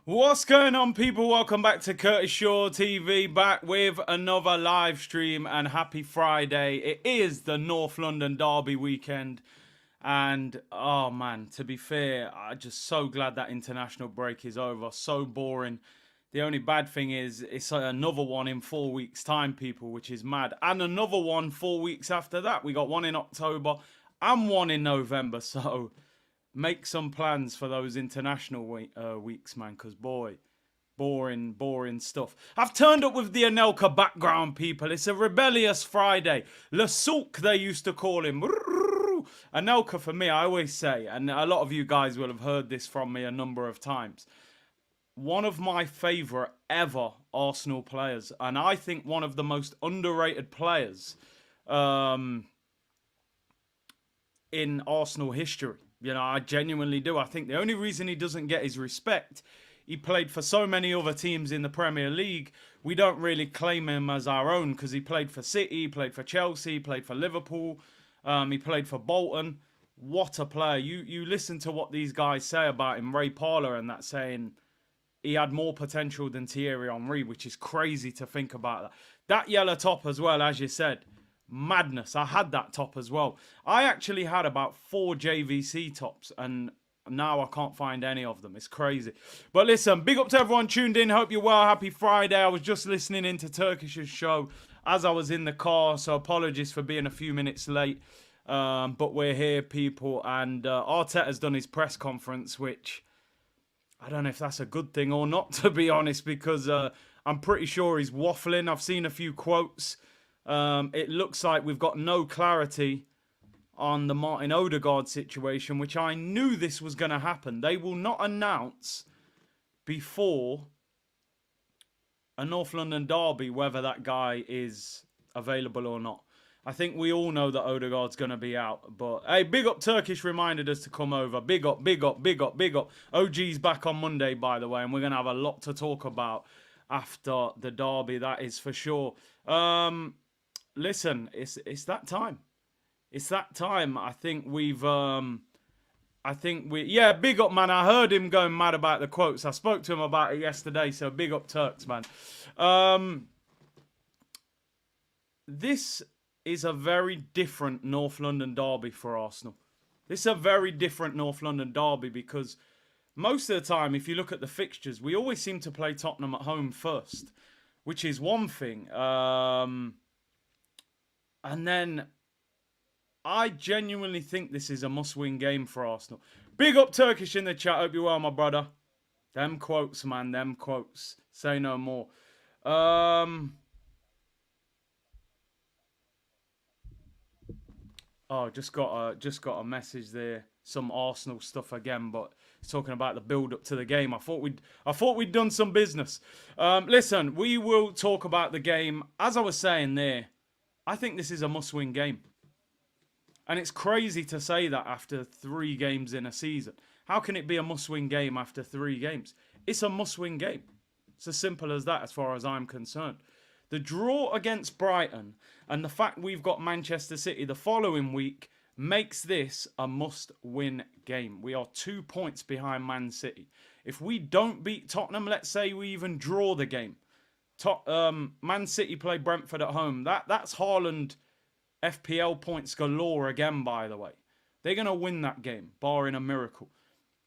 What's going on, people? Welcome back to Curtis Shaw TV, back with another live stream, and happy Friday. It is the North London Derby weekend, and oh man, to be fair, I'm just so glad that international break is over. So boring. The only bad thing is it's another one in 4 weeks' time, people, which is mad. And another one 4 weeks after that. We got one in October and one in November, so make some plans for those international weeks, man, because boy, boring stuff. I've turned up with the Anelka background, people. It's a rebellious Friday. Le Souk, they used to call him. Anelka, for me, I always say, and a lot of you guys will have heard this from me a number of times, one of my favourite ever Arsenal players, and I think one of the most underrated players in Arsenal history. You know, I genuinely do. I think the only reason he doesn't get his respect, he played for so many other teams in the Premier League. We don't really claim him as our own because he played for City, he played for Chelsea, he played for Liverpool, he played for Bolton. What a player. You listen to what these guys say about him, Ray Parlour and that, saying he had more potential than Thierry Henry, which is crazy to think about that. That yellow top as well, as you said. Madness. I had that top as well. I actually had about 4 JVC tops, and now I can't find any of them. It's crazy. But listen, big up to everyone tuned in. Hope you're well. Happy Friday. I was just listening into Turkish's show as I was in the car, so apologies for being a few minutes late. But we're here, people, and Arteta's done his press conference, which I don't know if that's a good thing or not, to be honest, because I'm pretty sure he's waffling. I've seen a few quotes. It looks like we've got no clarity on the Martin Odegaard situation, which I knew this was going to happen. They will not announce before a North London derby whether that guy is available or not. I think we all know that Odegaard's going to be out. But, hey, big up Turkish reminded us to come over. Big up, big up, big up, big up. OG's back on Monday, by the way, and we're going to have a lot to talk about after the derby, that is for sure. Listen, it's that time. It's that time. I think we've yeah, big up, man. I heard him going mad about the quotes. I spoke to him about it yesterday, so big up Turks, man. This is a very different North London derby for Arsenal. This is a very different North London derby because most of the time, if you look at the fixtures, we always seem to play Tottenham at home first, which is one thing. And then I genuinely think this is a must-win game for Arsenal. Big up Turkish in the chat. Hope you're well, my brother. Them quotes, man. Them quotes. Say no more. Oh, just got a message there. Some Arsenal stuff again, but it's talking about the build-up to the game. I thought we'd done some business. Listen, we will talk about the game. As I was saying there, I think this is a must-win game. And it's crazy to say that after 3 games in a season. How can it be a must-win game after 3 games? It's a must-win game. It's as simple as that as far as I'm concerned. The draw against Brighton and the fact we've got Manchester City the following week makes this a must-win game. We are 2 points behind Man City. If we don't beat Tottenham, let's say we even draw the game, Man City play Brentford at home. That's Haaland FPL points galore again, by the way. They're going to win that game, barring a miracle.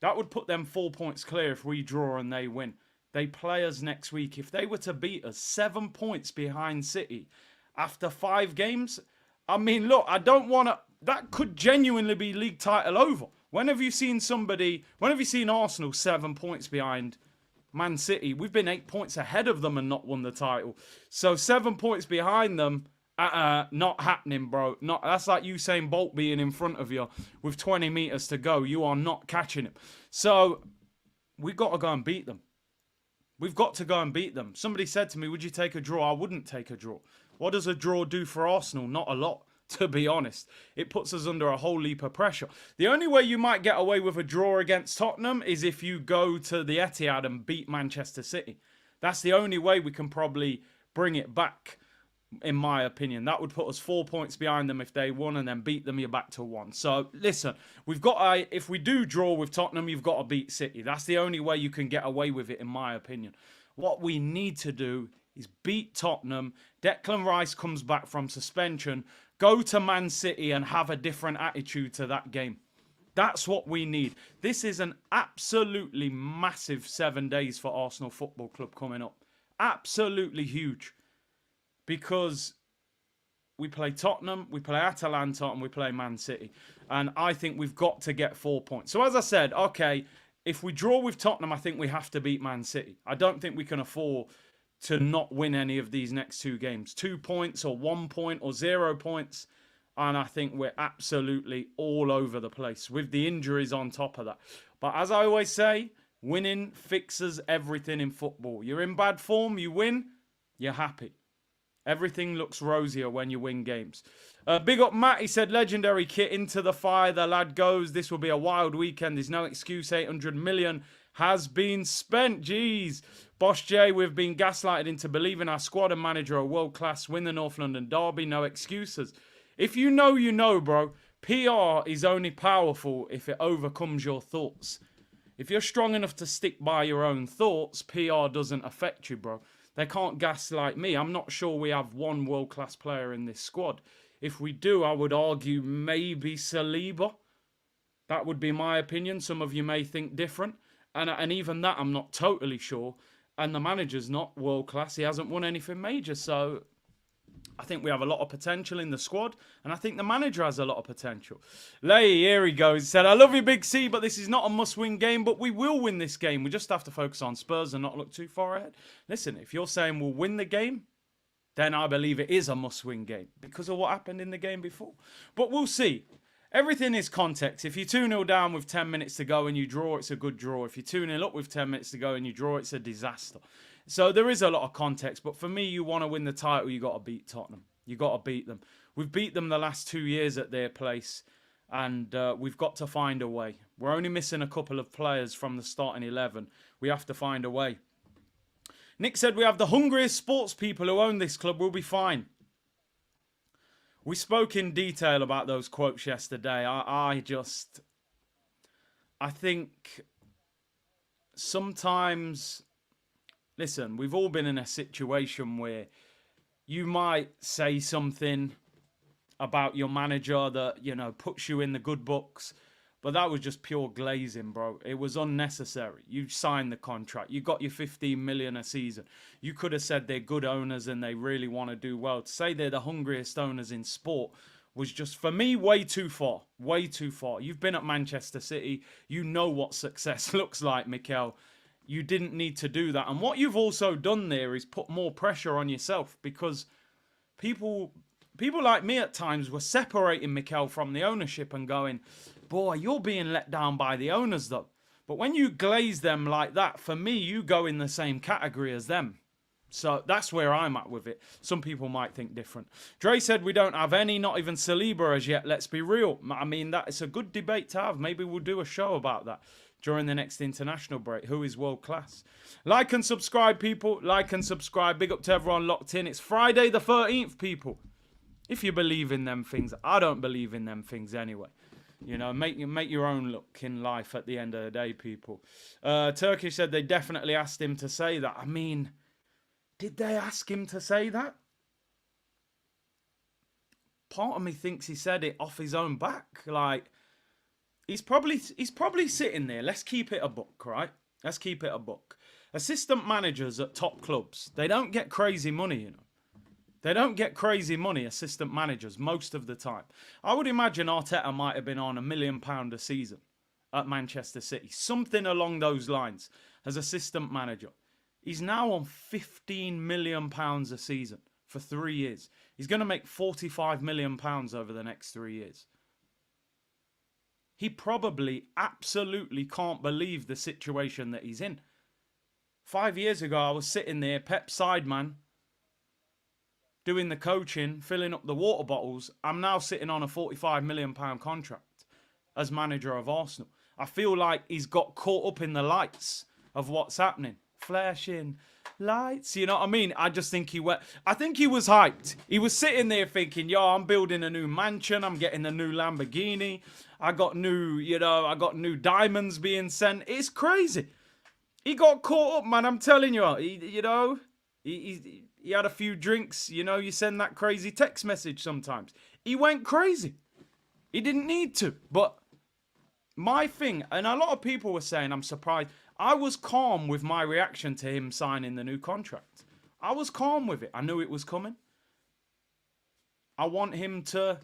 That would put them 4 points clear if we draw and they win. They play us next week. If they were to beat us 7 points behind City after 5 games, I mean, look, I don't want to... That could genuinely be league title over. When have you seen Arsenal 7 points behind Man City? We've been 8 points ahead of them and not won the title. So 7 points behind them, not happening, bro. That's like Usain Bolt being in front of you with 20 meters to go. You are not catching him. So we've got to go and beat them. We've got to go and beat them. Somebody said to me, would you take a draw? I wouldn't take a draw. What does a draw do for Arsenal? Not a lot, to be honest. It puts us under a whole heap of pressure. The only way you might get away with a draw against Tottenham is if you go to the Etihad and beat Manchester City. That's the only way we can probably bring it back. in my opinion. That would put us 4 points behind them if they won, and then beat them, you're back to 1. So, listen, if we do draw with Tottenham, you've got to beat City. That's the only way you can get away with it, in my opinion. What we need to do is beat Tottenham. Declan Rice comes back from suspension. Go to Man City and have a different attitude to that game. That's what we need. This is an absolutely massive 7 days for Arsenal Football Club coming up. Absolutely huge. Because we play Tottenham, we play Atalanta, and we play Man City. And I think we've got to get 4 points. So as I said, okay, if we draw with Tottenham, I think we have to beat Man City. I don't think we can afford to not win any of these next 2 games. 2 points or 1 point or 0 points. And I think we're absolutely all over the place with the injuries on top of that. But as I always say, winning fixes everything in football. You're in bad form, you win, you're happy. Everything looks rosier when you win games. Big up Matt, he said, legendary kit into the fire. The lad goes. This will be a wild weekend. There's no excuse. 800 million has been spent. Jeez. Boss J, we've been gaslighted into believing our squad and manager are world class. Win the North London derby. No excuses. If you know, you know, bro. PR is only powerful if it overcomes your thoughts. If you're strong enough to stick by your own thoughts, PR doesn't affect you, bro. They can't gaslight me. I'm not sure we have one world-class player in this squad. If we do, I would argue maybe Saliba. That would be my opinion. Some of you may think different. And even that, I'm not totally sure. And the manager's not world-class. He hasn't won anything major. So I think we have a lot of potential in the squad. And I think the manager has a lot of potential. Lay, here he goes. He said, I love you, Big C, but this is not a must-win game. But we will win this game. We just have to focus on Spurs and not look too far ahead. Listen, if you're saying we'll win the game, then I believe it is a must-win game because of what happened in the game before. But we'll see. Everything is context. If you're 2-0 down with 10 minutes to go and you draw, it's a good draw. If you're 2-0 up with 10 minutes to go and you draw, it's a disaster. So there is a lot of context. But for me, you want to win the title, you got to beat Tottenham. You got to beat them. We've beat them the last 2 years at their place. And we've got to find a way. We're only missing a couple of players from the starting 11. We have to find a way. Nick said, we have the hungriest sports people who own this club. We'll be fine. We spoke in detail about those quotes yesterday. I think sometimes, listen, we've all been in a situation where you might say something about your manager that, you know, puts you in the good books. But that was just pure glazing, bro. It was unnecessary. You signed the contract. You got your 15 million a season. You could have said they're good owners and they really want to do well. To say they're the hungriest owners in sport was just, for me, way too far. Way too far. You've been at Manchester City. You know what success looks like, Mikel. You didn't need to do that. And what you've also done there is put more pressure on yourself because people like me at times were separating Mikel from the ownership and going, boy, you're being let down by the owners, though. But when you glaze them like that, for me, you go in the same category as them. So that's where I'm at with it. Some people might think different. Dre said we don't have any, not even Saliba as yet. Let's be real. I mean, it's a good debate to have. Maybe we'll do a show about that during the next international break. Who is world class? Like and subscribe, people. Like and subscribe. Big up to everyone locked in. It's Friday the 13th, people. If you believe in them things. I don't believe in them things anyway. You know, make your own look in life at the end of the day, people. Turkish said they definitely asked him to say that. I mean, did they ask him to say that? Part of me thinks he said it off his own back. Like, he's probably sitting there. Let's keep it a book, right? Let's keep it a book. Assistant managers at top clubs, they don't get crazy money, you know. They don't get crazy money, assistant managers, most of the time. I would imagine Arteta might have been on £1 million a season at Manchester City. Something along those lines as assistant manager. He's now on £15 million a season for 3 years. He's going to make £45 million over the next 3 years. He probably absolutely can't believe the situation that he's in. 5 years ago, I was sitting there, Pep sideman, doing the coaching, filling up the water bottles. I'm now sitting on a £45 million contract as manager of Arsenal. I feel like he's got caught up in the lights of what's happening. Flashing, lights. You know what I mean? I just think I think he was hyped. He was sitting there thinking, yo, I'm building a new mansion. I'm getting a new Lamborghini. I got new diamonds being sent. It's crazy. He got caught up, man. I'm telling you. He had a few drinks. You send that crazy text message sometimes. He went crazy. He didn't need to. But my thing, and a lot of people were saying, I'm surprised. I was calm with my reaction to him signing the new contract. I was calm with it. I knew it was coming. I want him to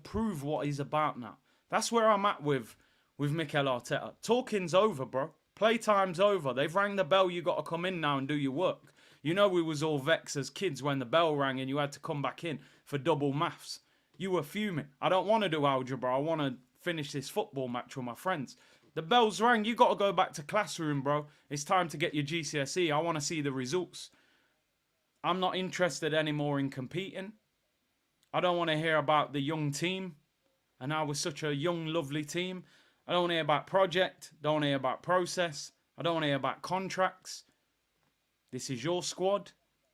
prove what he's about now. That's where I'm at with Mikel Arteta. Talking's over, bro. Playtime's over. They've rang the bell. You got to come in now and do your work. We was all vexed as kids when the bell rang and you had to come back in for double maths. You were fuming. I don't want to do algebra. I want to finish this football match with my friends. The bell's rang. You got to go back to classroom, bro. It's time to get your GCSE. I want to see the results. I'm not interested anymore in competing. I don't want to hear about the young team. And I was such a young, lovely team. I don't want to hear about project. Don't want to hear about process. I don't want to hear about contracts. This is your squad.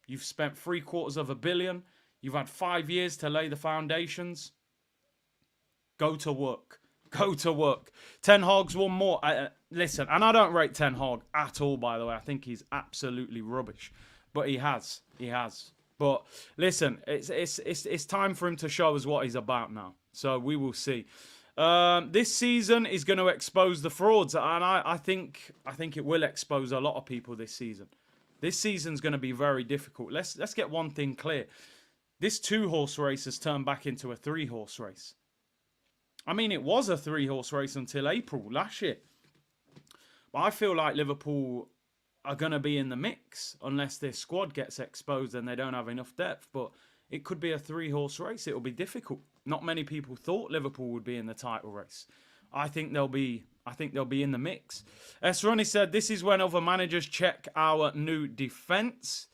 You've spent $750 million. You've had 5 years to lay the foundations. Go to work. Go to work. Ten Hag's one more. Listen, and I don't rate Ten Hag at all, by the way. I think he's absolutely rubbish. But he has. He has. But listen, it's time for him to show us what he's about now. So we will see. This season is going to expose the frauds. And I think it will expose a lot of people this season. This season's going to be very difficult. Let's get one thing clear. This 2-horse race has turned back into a 3-horse race. I mean, it was a 3-horse race until April last year. But I feel like Liverpool are going to be in the mix unless their squad gets exposed and they don't have enough depth. But it could be a 3-horse race. It will be difficult. Not many people thought Liverpool would be in the title race. I think they'll be in the mix. Ronnie said, this is when other managers check our new defence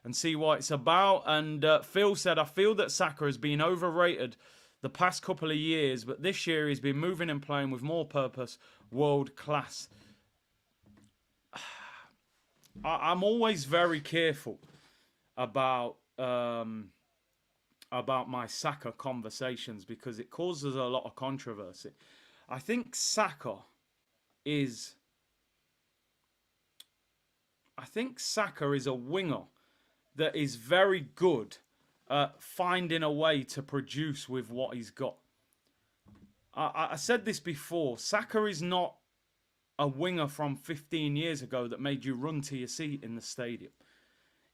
and see what it's about. And Phil said, I feel that Saka has been overrated the past couple of years, but this year he's been moving and playing with more purpose, world class. I'm always very careful about my Saka conversations because it causes a lot of controversy. I think Saka is a winger that is very good at finding a way to produce with what he's got. I said this before. Saka is not a winger from 15 years ago that made you run to your seat in the stadium.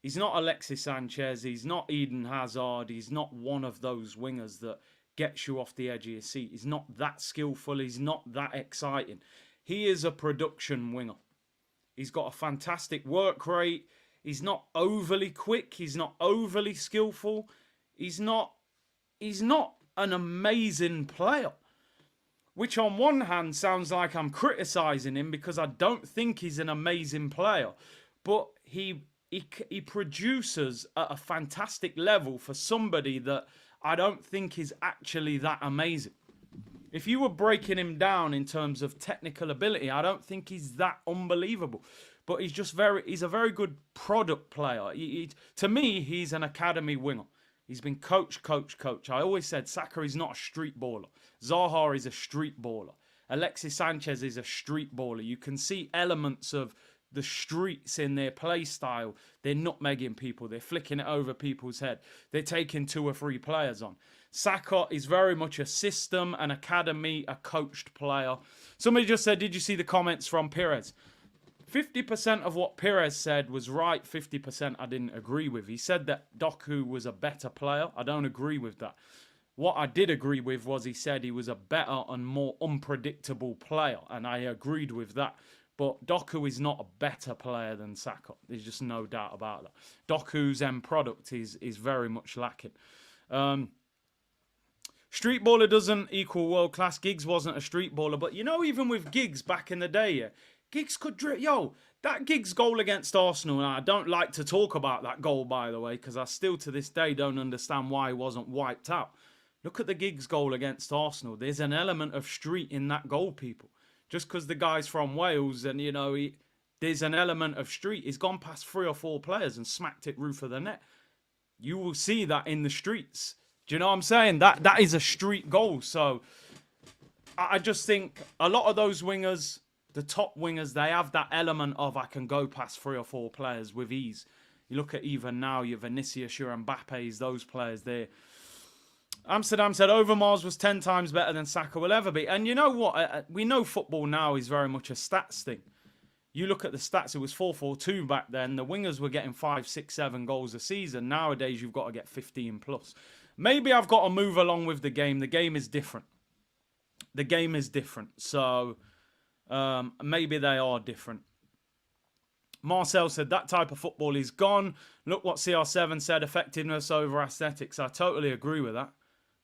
He's not Alexis Sanchez. He's not Eden Hazard. He's not one of those wingers that gets you off the edge of your seat. He's not that skillful. He's not that exciting. He is a production winger. He's got a fantastic work rate. He's not overly quick. He's not overly skillful. He's not an amazing player. Which on one hand sounds like I'm criticising him because I don't think he's an amazing player. But he produces at a fantastic level for somebody that I don't think is actually that amazing. If you were breaking him down in terms of technical ability, I don't think he's that unbelievable. But he's a very good product player. To me, he's an academy winger. He's been coach. I always said Saka is not a street baller. Zaha is a street baller. Alexis Sanchez is a street baller. You can see elements of the streets in their play style. They're nutmegging people. They're flicking it over people's head. They're taking 2 or 3 players on. Saka is very much a system, an academy, a coached player. Somebody just said, did you see the comments from Pires? 50% of what Pires said was right, 50% I didn't agree with. He said that Doku was a better player. I don't agree with that. What I did agree with was he said he was a better and more unpredictable player, and I agreed with that. But Doku is not a better player than Saka. There's just no doubt about that. Doku's end product is very much lacking. Street baller doesn't equal world class. Giggs wasn't a street baller, but even with Giggs back in the day, yeah, Giggs could drip. That Giggs goal against Arsenal, and I don't like to talk about that goal, by the way, because I still to this day don't understand why he wasn't wiped out. Look at the Giggs goal against Arsenal. There's an element of street in that goal, people. Just because the guy's from Wales and, There's an element of street. He's gone past 3 or 4 players and smacked it roof of the net. You will see that in the streets. Do you know what I'm saying? That is a street goal. So I just think a lot of those wingers, the top wingers, they have that element of I can go past 3 or 4 players with ease. You look at even now, your Vinicius, your Mbappe's, those players there. Amsterdam said Overmars was 10 times better than Saka will ever be. And you know what? We know football now is very much a stats thing. You look at the stats, it was 4-4-2 back then. The wingers were getting 5, 6, 7 goals a season. Nowadays, you've got to get 15 plus. Maybe I've got to move along with the game. The game is different. The game is different. So maybe they are different. Marcel said that type of football is gone. Look what CR7 said, effectiveness over aesthetics. I totally agree with that.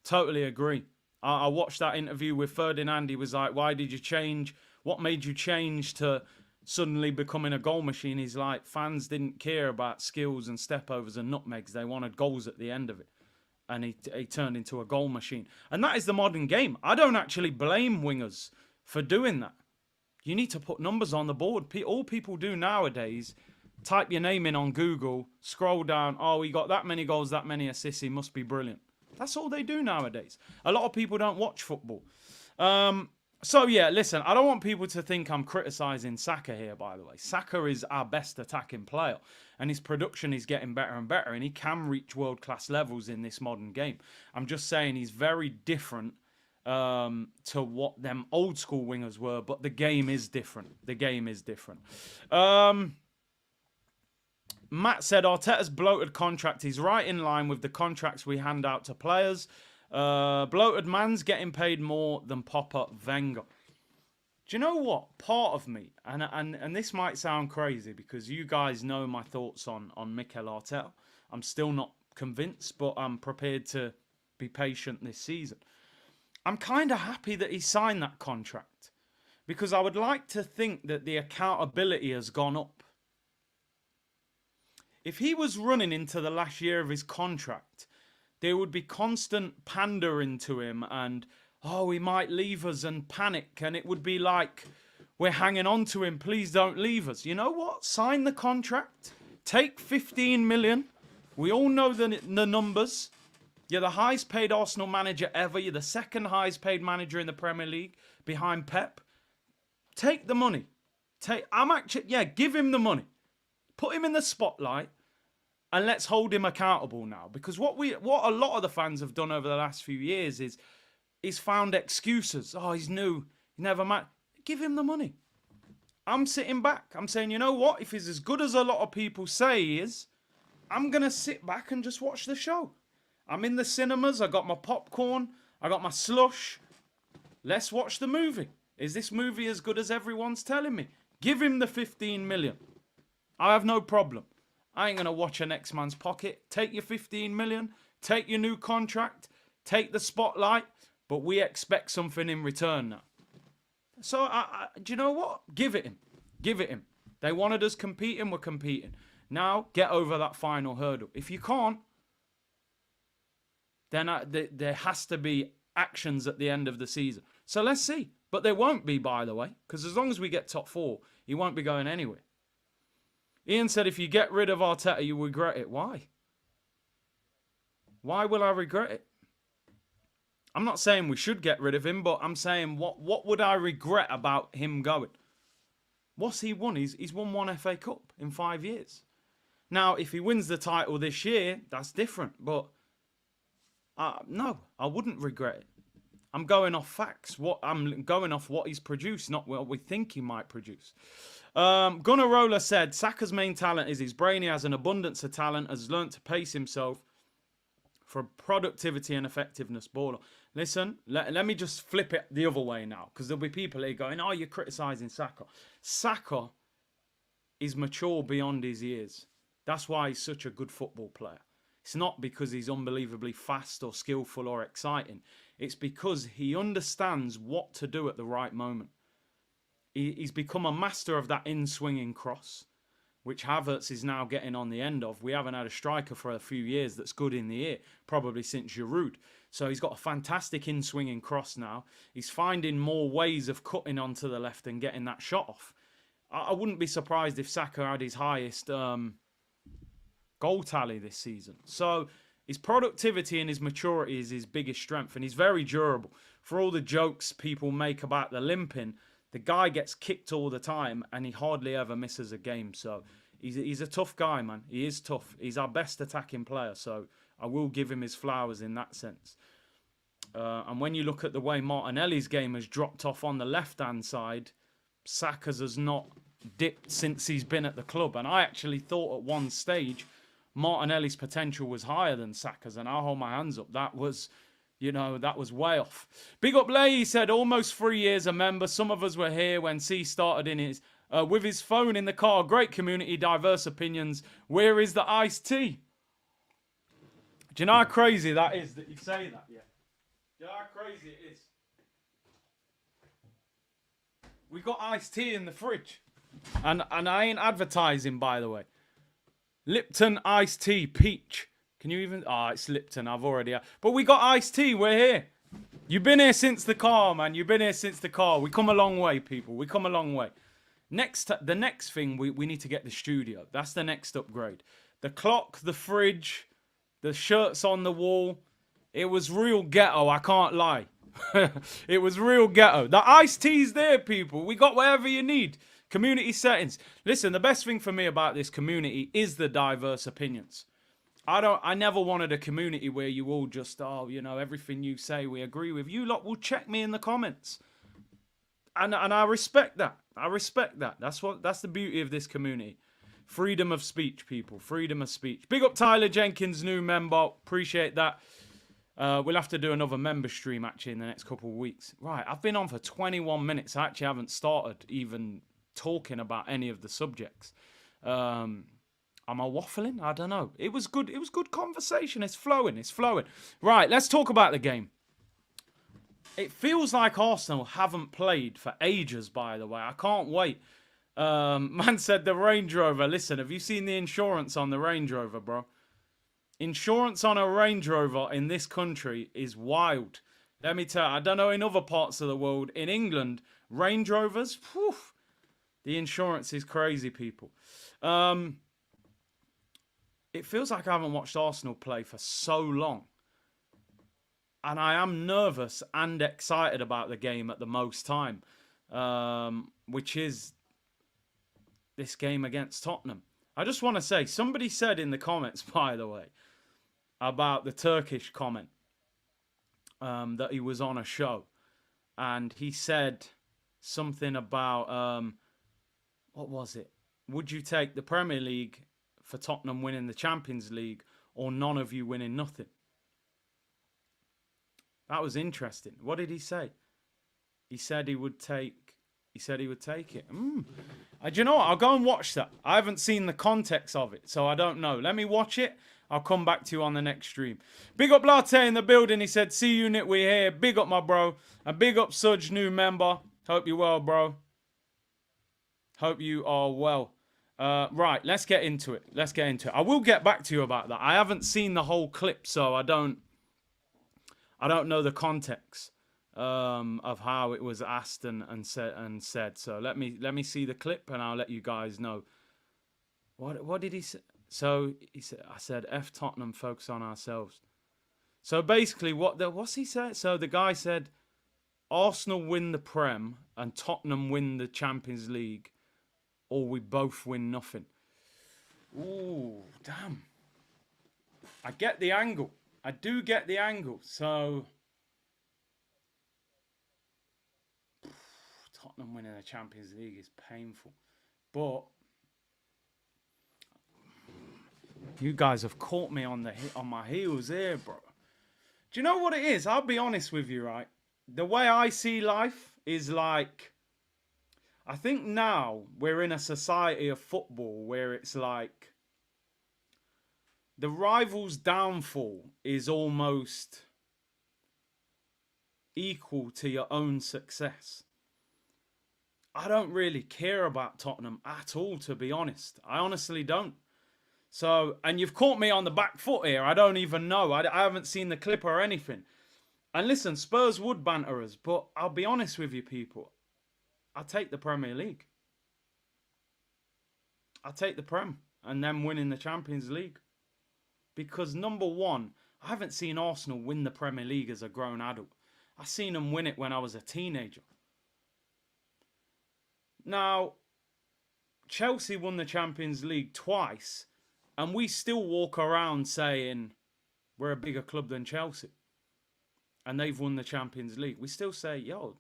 Totally agree. I watched that interview with Ferdinand. He was like, why did you change? What made you change to suddenly becoming a goal machine? He's like, fans didn't care about skills and stepovers and nutmegs. They wanted goals at the end of it. And he turned into a goal machine. And that is the modern game. I don't actually blame wingers for doing that. You need to put numbers on the board. All people do nowadays, type your name in on Google, scroll down, oh, he got that many goals, that many assists, he must be brilliant. That's all they do nowadays. A lot of people don't watch football. So, yeah, listen, I don't want people to think I'm criticising Saka here, by the way. Saka is our best attacking player, and his production is getting better and better, and he can reach world-class levels in this modern game. I'm just saying he's very different to what them old school wingers were, but the game is different. The game is different. Matt said Arteta's bloated contract is right in line with the contracts we hand out to players. Bloated man's getting paid more than Popper Wenger. Do you know what? Part of me, and this might sound crazy because you guys know my thoughts on Mikel Arteta. I'm still not convinced, but I'm prepared to be patient this season. I'm kind of happy that he signed that contract because I would like to think that the accountability has gone up. If he was running into the last year of his contract, there would be constant pandering to him and, oh, he might leave us and panic. And it would be like, we're hanging on to him. Please don't leave us. You know what? Sign the contract. Take 15 million. We all know the numbers. You're the highest paid Arsenal manager ever. You're the second highest paid manager in the Premier League behind Pep. Take the money. Give him the money. Put him in the spotlight and let's hold him accountable now. Because what a lot of the fans have done over the last few years is found excuses. Oh, he's new. He never might. Give him the money. I'm sitting back. I'm saying, you know what? If he's as good as a lot of people say he is, I'm going to sit back and just watch the show. I'm in the cinemas. I got my popcorn. I got my slush. Let's watch the movie. Is this movie as good as everyone's telling me? Give him the 15 million. I have no problem. I ain't going to watch a next man's pocket. Take your 15 million. Take your new contract. Take the spotlight. But we expect something in return now. So, do you know what? Give it him. Give it him. They wanted us competing. We're competing. Now, get over that final hurdle. If you can't, then there has to be actions at the end of the season. So let's see. But there won't be, by the way, because as long as we get top 4, he won't be going anywhere. Ian said, if you get rid of Arteta, you regret it. Why? Why will I regret it? I'm not saying we should get rid of him, but I'm saying what would I regret about him going? What's he won? He's won 1 FA Cup in 5 years. Now, if he wins the title this year, that's different. But no, I wouldn't regret it. I'm going off facts. I'm going off what he's produced, not what we think he might produce. Gunnar Roller said, Saka's main talent is his brain. He has an abundance of talent, has learnt to pace himself for productivity and effectiveness baller. Listen, let me just flip it the other way now, because there'll be people here going, oh, you're criticising Saka. Saka is mature beyond his years. That's why he's such a good football player. It's not because he's unbelievably fast or skillful or exciting. It's because he understands what to do at the right moment. He's become a master of that in-swinging cross, which Havertz is now getting on the end of. We haven't had a striker for a few years that's good in the air, probably since Giroud. So he's got a fantastic in-swinging cross now. He's finding more ways of cutting onto the left and getting that shot off. I wouldn't be surprised if Saka had his highest goal tally this season. So his productivity and his maturity is his biggest strength, and he's very durable. For all the jokes people make about the limping, the guy gets kicked all the time, and he hardly ever misses a game. So he's a tough guy, man. He is tough. He's our best attacking player, so I will give him his flowers in that sense. And when you look at the way Martinelli's game has dropped off on the left-hand side, Saka's has not dipped since he's been at the club. And I actually thought at one stage Martinelli's potential was higher than Saka's, and I'll hold my hands up. That was, that was way off. Big up Lay, he said, almost 3 years a member. Some of us were here when C started in his with his phone in the car. Great community, diverse opinions. Where is the iced tea? Do you know how crazy that is that you say that? Yeah. Do you know how crazy it is? We got iced tea in the fridge. And I ain't advertising, by the way. Lipton iced tea, peach. Can you even... Oh, it's Lipton. I've already... But we got iced tea. We're here. You've been here since the car, man. You've been here since the car. We come a long way, people. We come a long way. The next thing, we need to get the studio. That's the next upgrade. The clock, the fridge, the shirts on the wall. It was real ghetto, I can't lie. It was real ghetto. The iced tea's there, people. We got whatever you need. Community settings. Listen, the best thing for me about this community is the diverse opinions. I never wanted a community where you all just, everything you say we agree with. You lot will check me in the comments. And I respect that. I respect that. That's the beauty of this community. Freedom of speech, people. Freedom of speech. Big up Tyler Jenkins, new member. Appreciate that. We'll have to do another member stream, actually, in the next couple of weeks. Right, I've been on for 21 minutes. I actually haven't started even talking about any of the subjects. Am I waffling? I don't know. It was good. It was good conversation. It's flowing. It's flowing. Right, let's talk about the game. It feels like Arsenal haven't played for ages, by the way. I can't wait. Man said the Range Rover. Listen, have you seen the insurance on the Range Rover, bro? Insurance on a Range Rover in this country is wild. Let me tell you, I don't know in other parts of the world. In England, Range Rovers, whew, the insurance is crazy, people. It feels like I haven't watched Arsenal play for so long. And I am nervous and excited about the game at the most time, which is this game against Tottenham. I just want to say, somebody said in the comments, by the way, about the Turkish comment, that he was on a show. And he said something about, what was it? Would you take the Premier League for Tottenham winning the Champions League, or none of you winning nothing? That was interesting. What did he say? He said he would take it. Do you know what? I'll go and watch that. I haven't seen the context of it, so I don't know. Let me watch it. I'll come back to you on the next stream. Big up Latte in the building. He said, see you, Nick, we're here. Big up, my bro. And big up Sudge, new member. Hope you're well, bro. Hope you are well. Right, let's get into it. I will get back to you about that. I haven't seen the whole clip, so I don't know the context of how it was asked and said. So let me see the clip, and I'll let you guys know. What did he say? So he said, I said, F Tottenham, focus on ourselves. So basically, what's he said? So the guy said, Arsenal win the Prem and Tottenham win the Champions League, or we both win nothing. Ooh, damn. I get the angle. I do get the angle. So Tottenham winning the Champions League is painful. But you guys have caught me on my heels here, bro. Do you know what it is? I'll be honest with you, right? The way I see life is like, I think now we're in a society of football where it's like the rival's downfall is almost equal to your own success. I don't really care about Tottenham at all, to be honest. I honestly don't. So, and you've caught me on the back foot here. I don't even know. I haven't seen the clip or anything. And listen, Spurs would banter us, but I'll be honest with you, people. I'll take the Premier League. I take the Prem and them winning the Champions League. Because number one, I haven't seen Arsenal win the Premier League as a grown adult. I seen them win it when I was a teenager. Now, Chelsea won the Champions League twice, and we still walk around saying we're a bigger club than Chelsea. And they've won the Champions League. We still say, yo.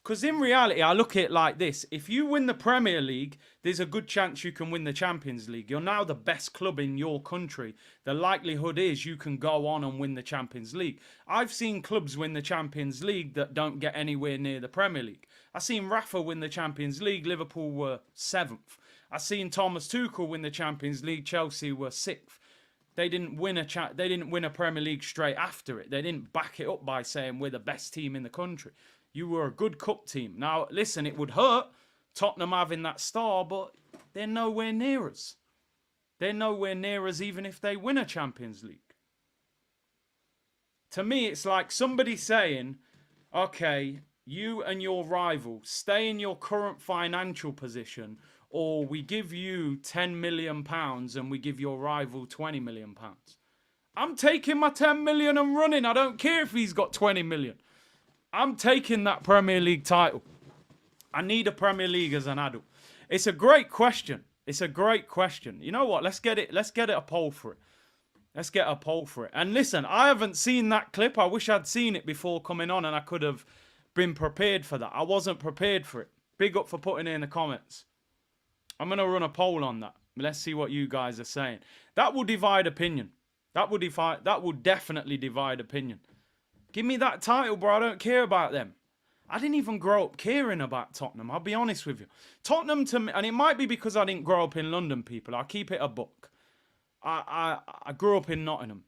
Because in reality, I look at it like this. If you win the Premier League, there's a good chance you can win the Champions League. You're now the best club in your country. The likelihood is you can go on and win the Champions League. I've seen clubs win the Champions League that don't get anywhere near the Premier League. I've seen Rafa win the Champions League. Liverpool were 7th. I've seen Thomas Tuchel win the Champions League. Chelsea were 6th. They didn't win a Premier League straight after it. They didn't back it up by saying we're the best team in the country. You were a good cup team. Now, listen, it would hurt Tottenham having that star, but they're nowhere near us. They're nowhere near us even if they win a Champions League. To me, it's like somebody saying, okay, you and your rival stay in your current financial position, or we give you £10 million and we give your rival £20 million. I'm taking my 10 million and running. I don't care if he's got 20 million. I'm taking that Premier League title. I need a Premier League as an adult. It's a great question. It's a great question. You know what? Let's get a poll for it. Let's get a poll for it. And listen, I haven't seen that clip. I wish I'd seen it before coming on and I could have been prepared for that. I wasn't prepared for it. Big up for putting it in the comments. I'm going to run a poll on that. Let's see what you guys are saying. That will divide opinion. That will definitely divide opinion. Give me that title, bro. I don't care about them. I didn't even grow up caring about Tottenham. I'll be honest with you. Tottenham to me, and it might be because I didn't grow up in London, people. I'll keep it a buck. I grew up in Nottingham.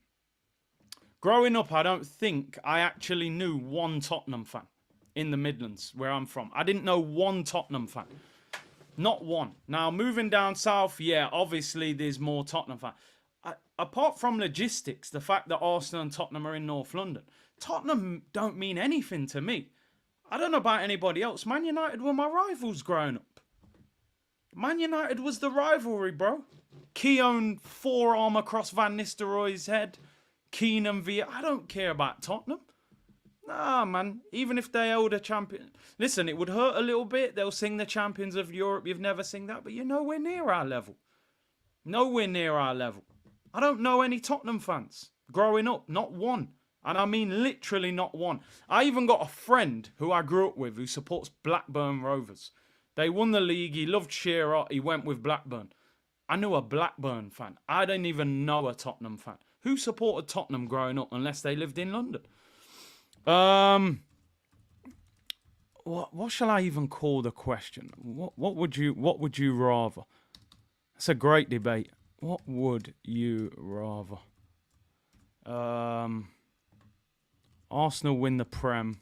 Growing up, I don't think I actually knew one Tottenham fan in the Midlands, where I'm from. I didn't know one Tottenham fan. Not one. Now, moving down south, yeah, obviously there's more Tottenham fans. Apart from logistics, the fact that Arsenal and Tottenham are in North London, Tottenham don't mean anything to me. I don't know about anybody else. Man United were my rivals growing up. Man United was the rivalry, bro. Keown forearm across Van Nistelrooy's head. Keenan via. I don't care about Tottenham. Nah, man. Even if they hold a champion. Listen, it would hurt a little bit. They'll sing the champions of Europe. You've never seen that. But you're nowhere near our level. Nowhere near our level. I don't know any Tottenham fans. Growing up, not one. And I mean literally not one. I even got a friend who I grew up with who supports Blackburn Rovers. They won the league. He loved Shearer. He went with Blackburn. I knew a Blackburn fan. I didn't even know a Tottenham fan. Who supported Tottenham growing up unless they lived in London? What shall I even call the question? What would you rather? It's a great debate. What would you rather? Arsenal win the Prem.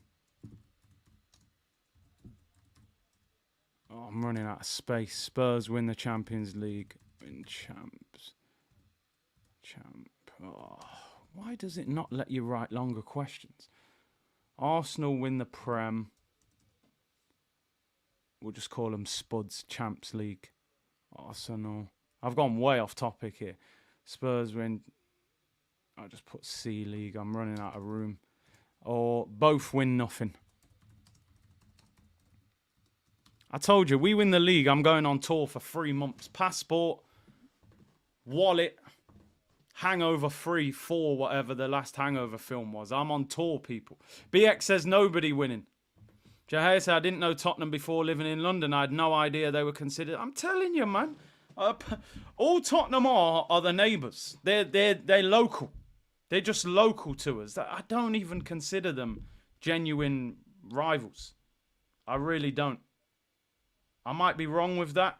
Oh, I'm running out of space. Spurs win the Champions League. Win champs. Oh, why does it not let you write longer questions? Arsenal win the Prem. We'll just call them Spuds. Champs League. Arsenal. I've gone way off topic here. Spurs win. I'll just put C League. I'm running out of room. Or both win nothing. I told you, we win the league. I'm going on tour for 3 months. Passport, wallet, hangover free for whatever the last hangover film was. I'm on tour, people. BX says nobody winning. Jahir said, I didn't know Tottenham before living in London. I had no idea they were considered. I'm telling you, man. All Tottenham are the neighbours. They're local. They're just local to us. I don't even consider them genuine rivals. I really don't. I might be wrong with that.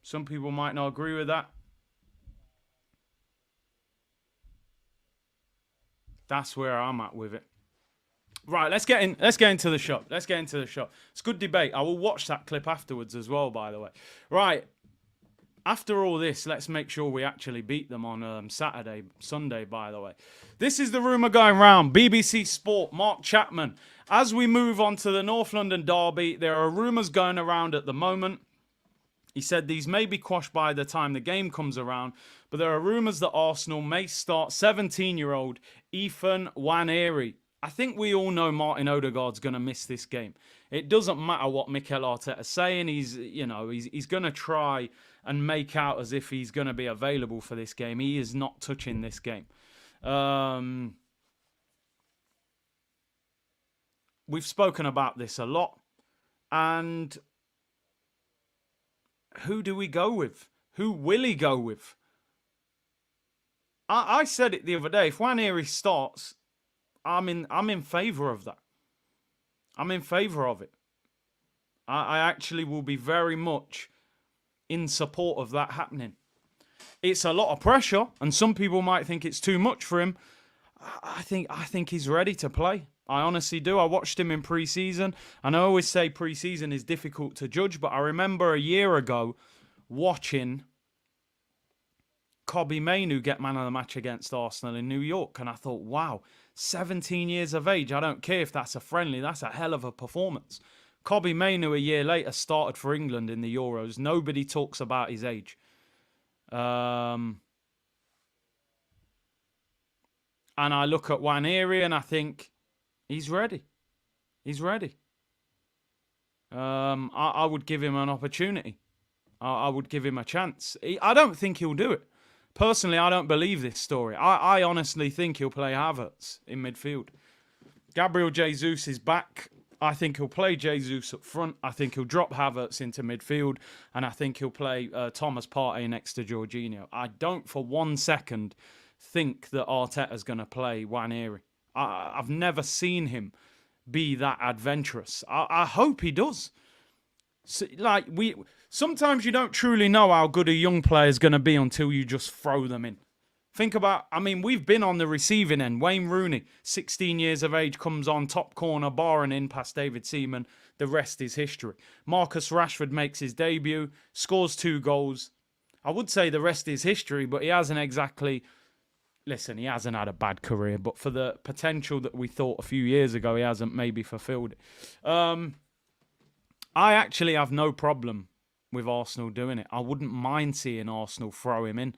Some people might not agree with that. That's where I'm at with it. Right, let's get into the shop. It's good debate. I will watch that clip afterwards as well, by the way. Right. After all this, let's make sure we actually beat them on Sunday, by the way. This is the rumour going round. BBC Sport, Mark Chapman. As we move on to the North London derby, there are rumours going around at the moment He said these may be quashed by the time the game comes around, but there are rumours that Arsenal may start 17-year-old Ethan Nwaneri. I think we all know Martin Odegaard's going to miss this game. It doesn't matter what Mikel Arteta's saying. He's going to try and make out as if he's going to be available for this game. He is not touching this game. We've spoken about this a lot. And who do we go with? Who will he go with? I said it the other day. If Nwaneri starts, I'm in favour of that. I'm in favour of it. I actually will be very much in support of that happening. It's a lot of pressure, and some people might think it's too much for him. I think he's ready to play. I honestly do. I watched him in pre-season, and I always say pre-season is difficult to judge, but I remember a year ago watching Kobbie Mainoo get man of the match against Arsenal in New York, and I thought, wow, 17 years of age. I don't care if that's a friendly. That's a hell of a performance. Kobbie Mainoo a year later started for England in the Euros. Nobody talks about his age. And I look at Nwaneri and I think he's ready. He's ready. I would give him an opportunity. I would give him a chance. I don't think he'll do it. Personally, I don't believe this story. I honestly think he'll play Havertz in midfield. Gabriel Jesus is back. I think he'll play Jesus up front. I think he'll drop Havertz into midfield. And I think he'll play Thomas Partey next to Jorginho. I don't for 1 second think that Arteta's going to play Nwaneri. I've never seen him be that adventurous. I hope he does. So, sometimes you don't truly know how good a young player is going to be until you just throw them in. Think about, we've been on the receiving end. Wayne Rooney, 16 years of age, comes on top corner, barring in past David Seaman. The rest is history. Marcus Rashford makes his debut, scores 2 goals. I would say the rest is history, but he hasn't exactly... Listen, he hasn't had a bad career, but for the potential that we thought a few years ago, he hasn't maybe fulfilled it. I actually have no problem with Arsenal doing it. I wouldn't mind seeing Arsenal throw him in.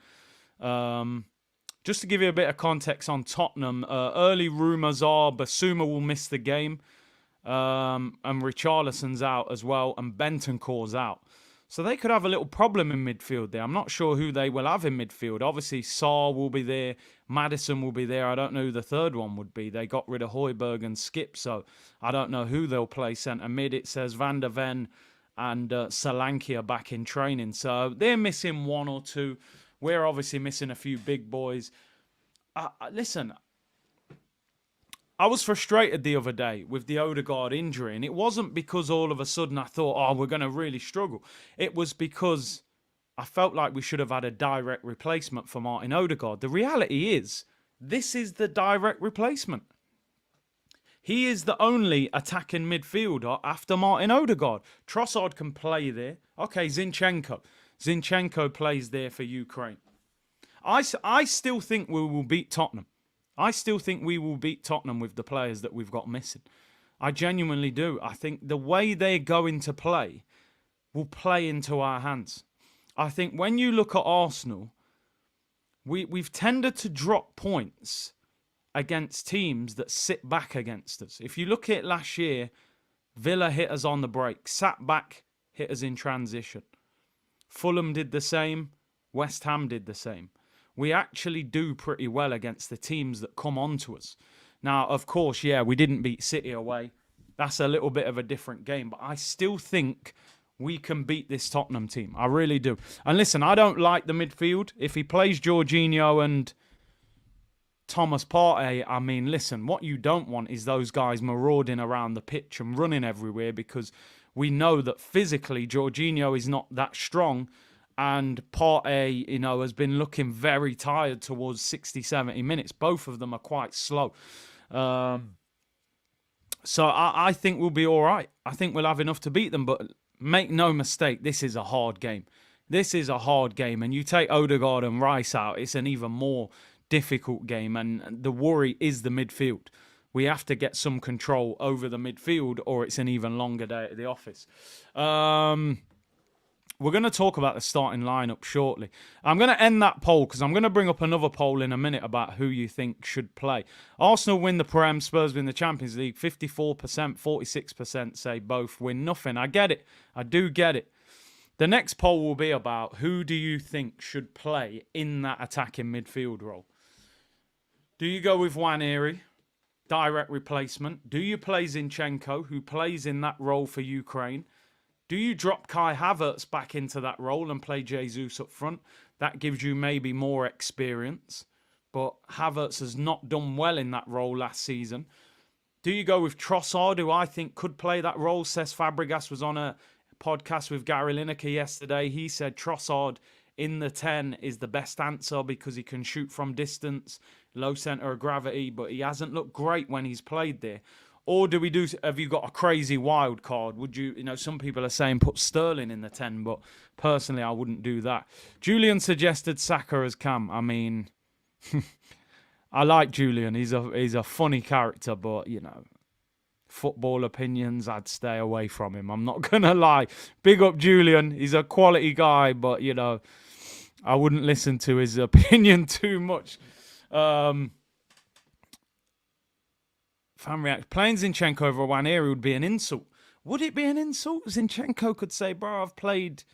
Just to give you a bit of context on Tottenham, early rumours are Basuma will miss the game, and Richarlison's out as well, and Bentancur's out. So they could have a little problem in midfield there. I'm not sure who they will have in midfield. Obviously, Sarr will be there. Madison will be there. I don't know who the third one would be. They got rid of Højbjerg and Skip, so I don't know who they'll play centre mid. It says Van der Ven and Solanke are back in training. So they're missing 1 or 2. We're obviously missing a few big boys. Listen, I was frustrated the other day with the Odegaard injury, and it wasn't because all of a sudden I thought, we're going to really struggle. It was because I felt like we should have had a direct replacement for Martin Odegaard. The reality is, this is the direct replacement. He is the only attacking midfielder after Martin Odegaard. Trossard can play there. Okay, Zinchenko. Zinchenko plays there for Ukraine. I still think we will beat Tottenham. I still think we will beat Tottenham with the players that we've got missing. I genuinely do. I think the way they're going to play will play into our hands. I think when you look at Arsenal, we've tended to drop points against teams that sit back against us. If you look at last year, Villa hit us on the break, sat back, hit us in transition. Fulham did the same. West Ham did the same. We actually do pretty well against the teams that come onto us. Now, of course, we didn't beat City away. That's a little bit of a different game. But I still think we can beat this Tottenham team. I really do. And listen, I don't like the midfield. If he plays Jorginho and Thomas Partey, listen, what you don't want is those guys marauding around the pitch and running everywhere, because we know that physically Jorginho is not that strong. And Partey, has been looking very tired towards 60, 70 minutes. Both of them are quite slow. So I think we'll be all right. I think we'll have enough to beat them. But make no mistake, this is a hard game. This is a hard game. And you take Odegaard and Rice out, it's an even more difficult game. And the worry is the midfield. We have to get some control over the midfield, or it's an even longer day at the office. We're going to talk about the starting lineup shortly. I'm going to end that poll because I'm going to bring up another poll in a minute about who you think should play. Arsenal win the Prem, Spurs win the Champions League. 54%, 46% say both win nothing. I get it. I do get it. The next poll will be about who do you think should play in that attacking midfield role. Do you go with Nwaneri, direct replacement? Do you play Zinchenko, who plays in that role for Ukraine? Do you drop Kai Havertz back into that role and play Jesus up front? That gives you maybe more experience. But Havertz has not done well in that role last season. Do you go with Trossard, who I think could play that role? Cesc Fabregas was on a podcast with Gary Lineker yesterday. He said Trossard in the 10 is the best answer because he can shoot from distance, low centre of gravity, but he hasn't looked great when he's played there. Or have you got a crazy wild card? Would you know, some people are saying put Sterling in the 10, but personally I wouldn't do that. Julian suggested Saka as Cam. I mean, I like Julian. He's a funny character, but, you know, football opinions, I'd stay away from him. I'm not going to lie. Big up Julian. He's a quality guy, but, you know, I wouldn't listen to his opinion too much. Fan react. Playing Zinchenko over Nwaneri would be an insult. Would it be an insult? Zinchenko could say, bro, I've played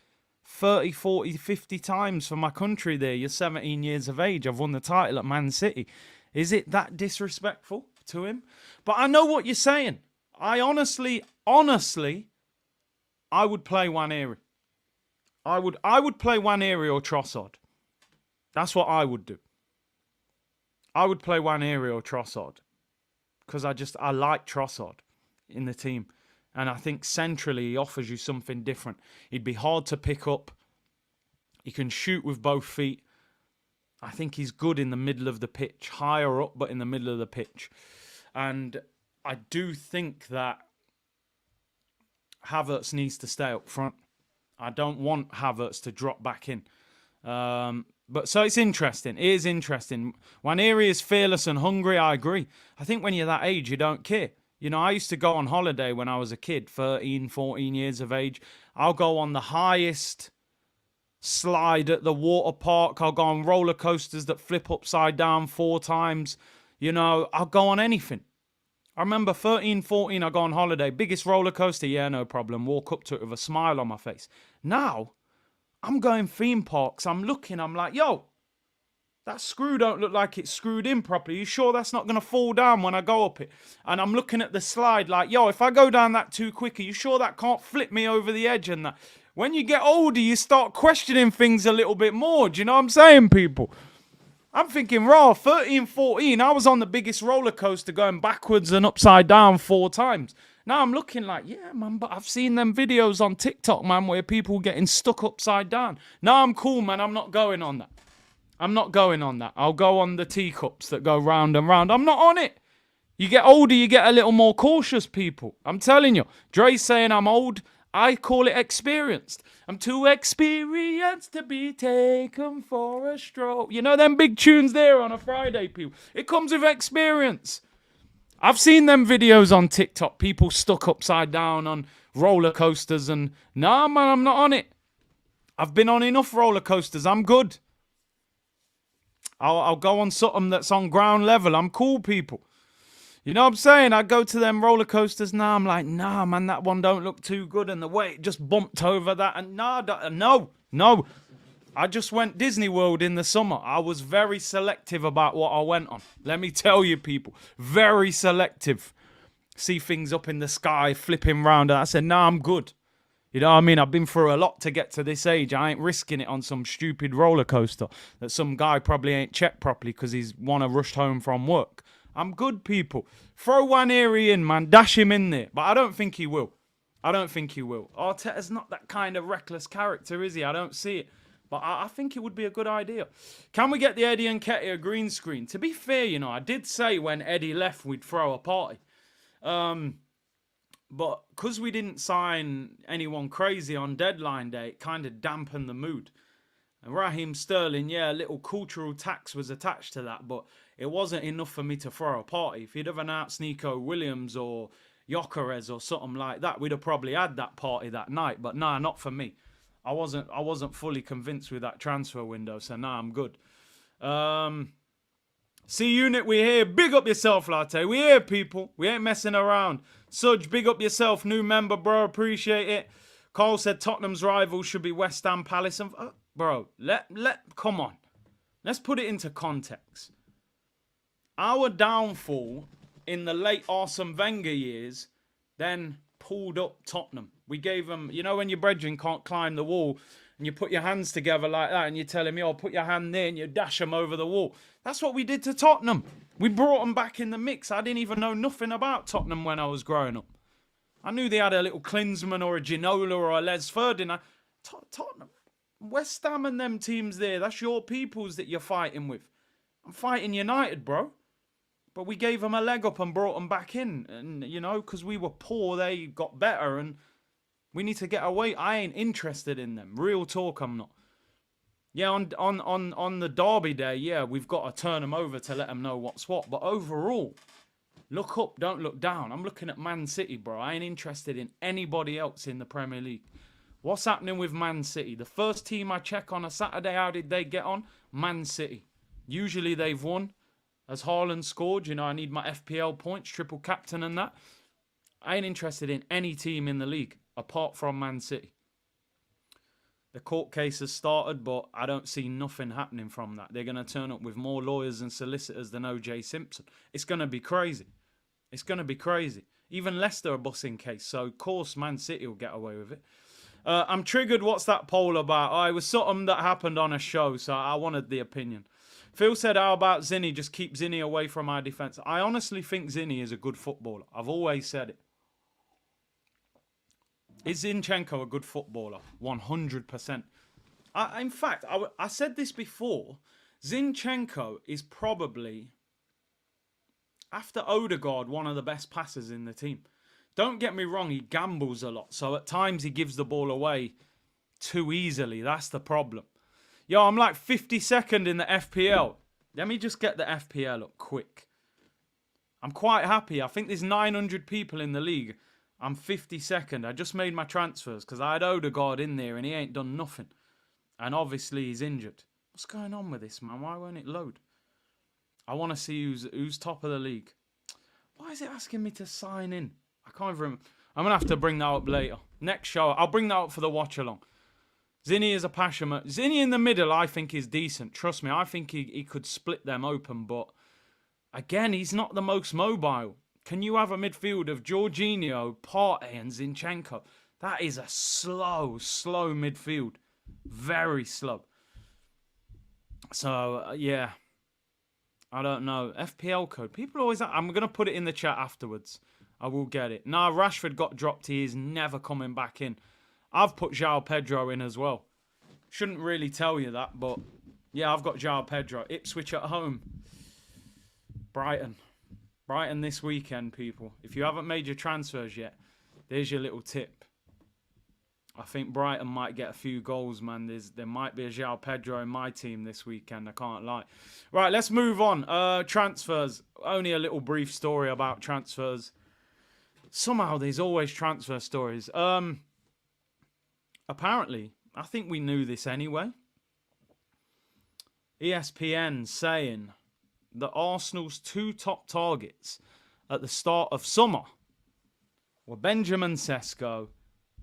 30, 40, 50 times for my country there. You're 17 years of age. I've won the title at Man City. Is it that disrespectful to him? But I know what you're saying. I honestly, I would play Nwaneri. I would play Nwaneri or Trossard. That's what I would do. I would play Nwaneri or Trossard. Because I like Trossard in the team. And I think centrally he offers you something different. He'd be hard to pick up. He can shoot with both feet. I think he's good in the middle of the pitch. Higher up, but in the middle of the pitch. And I do think that Havertz needs to stay up front. I don't want Havertz to drop back in. But so it's interesting. It is interesting. Nwaneri is fearless and hungry. I agree. I think when you're that age, you don't care. You know, I used to go on holiday when I was a kid, 13, 14 years of age. I'll go on the highest slide at the water park. I'll go on roller coasters that flip upside down 4 times. You know, I'll go on anything. I remember 13, 14, I go on holiday. Biggest roller coaster? Yeah, no problem. Walk up to it with a smile on my face. Now, I'm going theme parks. I'm looking. I'm like, yo, that screw don't look like it's screwed in properly. You sure that's not going to fall down when I go up it? And I'm looking at the slide like, yo, if I go down that too quick, are you sure that can't flip me over the edge and that? When you get older, you start questioning things a little bit more. Do you know what I'm saying, people? I'm thinking, raw, 13, 14, I was on the biggest roller coaster going backwards and upside down 4 times. Now I'm looking like, yeah, man, but I've seen them videos on TikTok, man, where people getting stuck upside down. No, I'm cool, man. I'm not going on that. I'm not going on that. I'll go on the teacups that go round and round. I'm not on it. You get older, you get a little more cautious, people. I'm telling you. Dre's saying I'm old. I call it experienced. I'm too experienced to be taken for a stroll. You know them big tunes there on a Friday, people. It comes with experience. I've seen them videos on TikTok, people stuck upside down on roller coasters and, nah, man, I'm not on it. I've been on enough roller coasters. I'm good. I'll go on something that's on ground level. I'm cool, people. You know what I'm saying? I go to them roller coasters now. I'm like, nah, man, that one don't look too good. And the way it just bumped over that. And no. I just went Disney World in the summer. I was very selective about what I went on. Let me tell you, people. Very selective. See things up in the sky, flipping round. And I said, nah, I'm good. You know what I mean? I've been through a lot to get to this age. I ain't risking it on some stupid roller coaster that some guy probably ain't checked properly because he's rushed home from work. I'm good, people. Throw Nwaneri in, man. Dash him in there. But I don't think he will. Arteta's not that kind of reckless character, is he? I don't see it. But I think it would be a good idea. Can we get the Eddie and Nketiah green screen? To be fair, you know, I did say when Eddie left, we'd throw a party. But because we didn't sign anyone crazy on deadline day, it kind of dampened the mood. And Raheem Sterling, yeah, a little cultural tax was attached to that, but it wasn't enough for me to throw a party. If he'd have announced Nico Williams or Gyökeres or something like that, we'd have probably had that party that night. But nah, not for me. I wasn't fully convinced with that transfer window, so now I'm good. C Unit, we here. Big up yourself, Latte. We here, people. We ain't messing around. Sudge, big up yourself. New member, bro. Appreciate it. Carl said Tottenham's rival should be West Ham, Palace. And bro, come on. Let's put it into context. Our downfall in the late Arsene Wenger years then pulled up Tottenham. We gave them, you know, when your brethren can't climb the wall and you put your hands together like that and you tell him, yo, put your hand there and you dash them over the wall. That's what we did to Tottenham. We brought them back in the mix. I didn't even know nothing about Tottenham when I was growing up. I knew they had a little Klinsmann or a Ginola or a Les Ferdinand. Tottenham, West Ham and them teams there, that's your peoples that you're fighting with. I'm fighting United, bro. But we gave them a leg up and brought them back in. And, you know, because we were poor, they got better. And we need to get away. I ain't interested in them. Real talk, I'm not. Yeah, on the derby day, yeah, we've got to turn them over to let them know what's what. But overall, look up, don't look down. I'm looking at Man City, bro. I ain't interested in anybody else in the Premier League. What's happening with Man City? The first team I check on a Saturday, how did they get on? Man City. Usually they've won. As Haaland scored, you know, I need my FPL points, triple captain and that. I ain't interested in any team in the league apart from Man City. The court case has started, but I don't see nothing happening from that. They're going to turn up with more lawyers and solicitors than O.J. Simpson. It's going to be crazy. It's going to be crazy. Even Leicester are bussing case, so of course Man City will get away with it. I'm triggered. What's that poll about? Oh, it was something that happened on a show, so I wanted the opinion. Phil said, how about Zinni? Just keep Zinni away from our defence. I honestly think Zinni is a good footballer. I've always said it. Is Zinchenko a good footballer? 100%. In fact, I said this before. Zinchenko is probably, after Odegaard, one of the best passers in the team. Don't get me wrong, he gambles a lot. So at times he gives the ball away too easily. That's the problem. Yo, I'm like 52nd in the FPL. Let me just get the FPL up quick. I'm quite happy. I think there's 900 people in the league. I'm 52nd. I just made my transfers because I had Odegaard in there and he ain't done nothing. And obviously he's injured. What's going on with this, man? Why won't it load? I want to see who's top of the league. Why is it asking me to sign in? I can't even remember. I'm going to have to bring that up later. Next show, I'll bring that up for the watch along. Zinni is a passionate. Zinni in the middle, I think, is decent. Trust me, I think he could split them open. But again, he's not the most mobile. Can you have a midfield of Jorginho, Partey and Zinchenko? That is a slow midfield. Very slow. So, yeah. I don't know. FPL code. People always... I'm going to put it in the chat afterwards. I will get it. Nah, Rashford got dropped. He is never coming back in. I've put João Pedro in as well. Shouldn't really tell you that, but... Yeah, I've got João Pedro. Ipswich at home. Brighton. Brighton this weekend, people. If you haven't made your transfers yet, there's your little tip. I think Brighton might get a few goals, man. There might be a João Pedro in my team this weekend. I can't lie. Right, let's move on. Transfers. Only a little brief story about transfers. Somehow there's always transfer stories. Apparently, I think we knew this anyway. ESPN saying that Arsenal's two top targets at the start of summer were Benjamin Sesko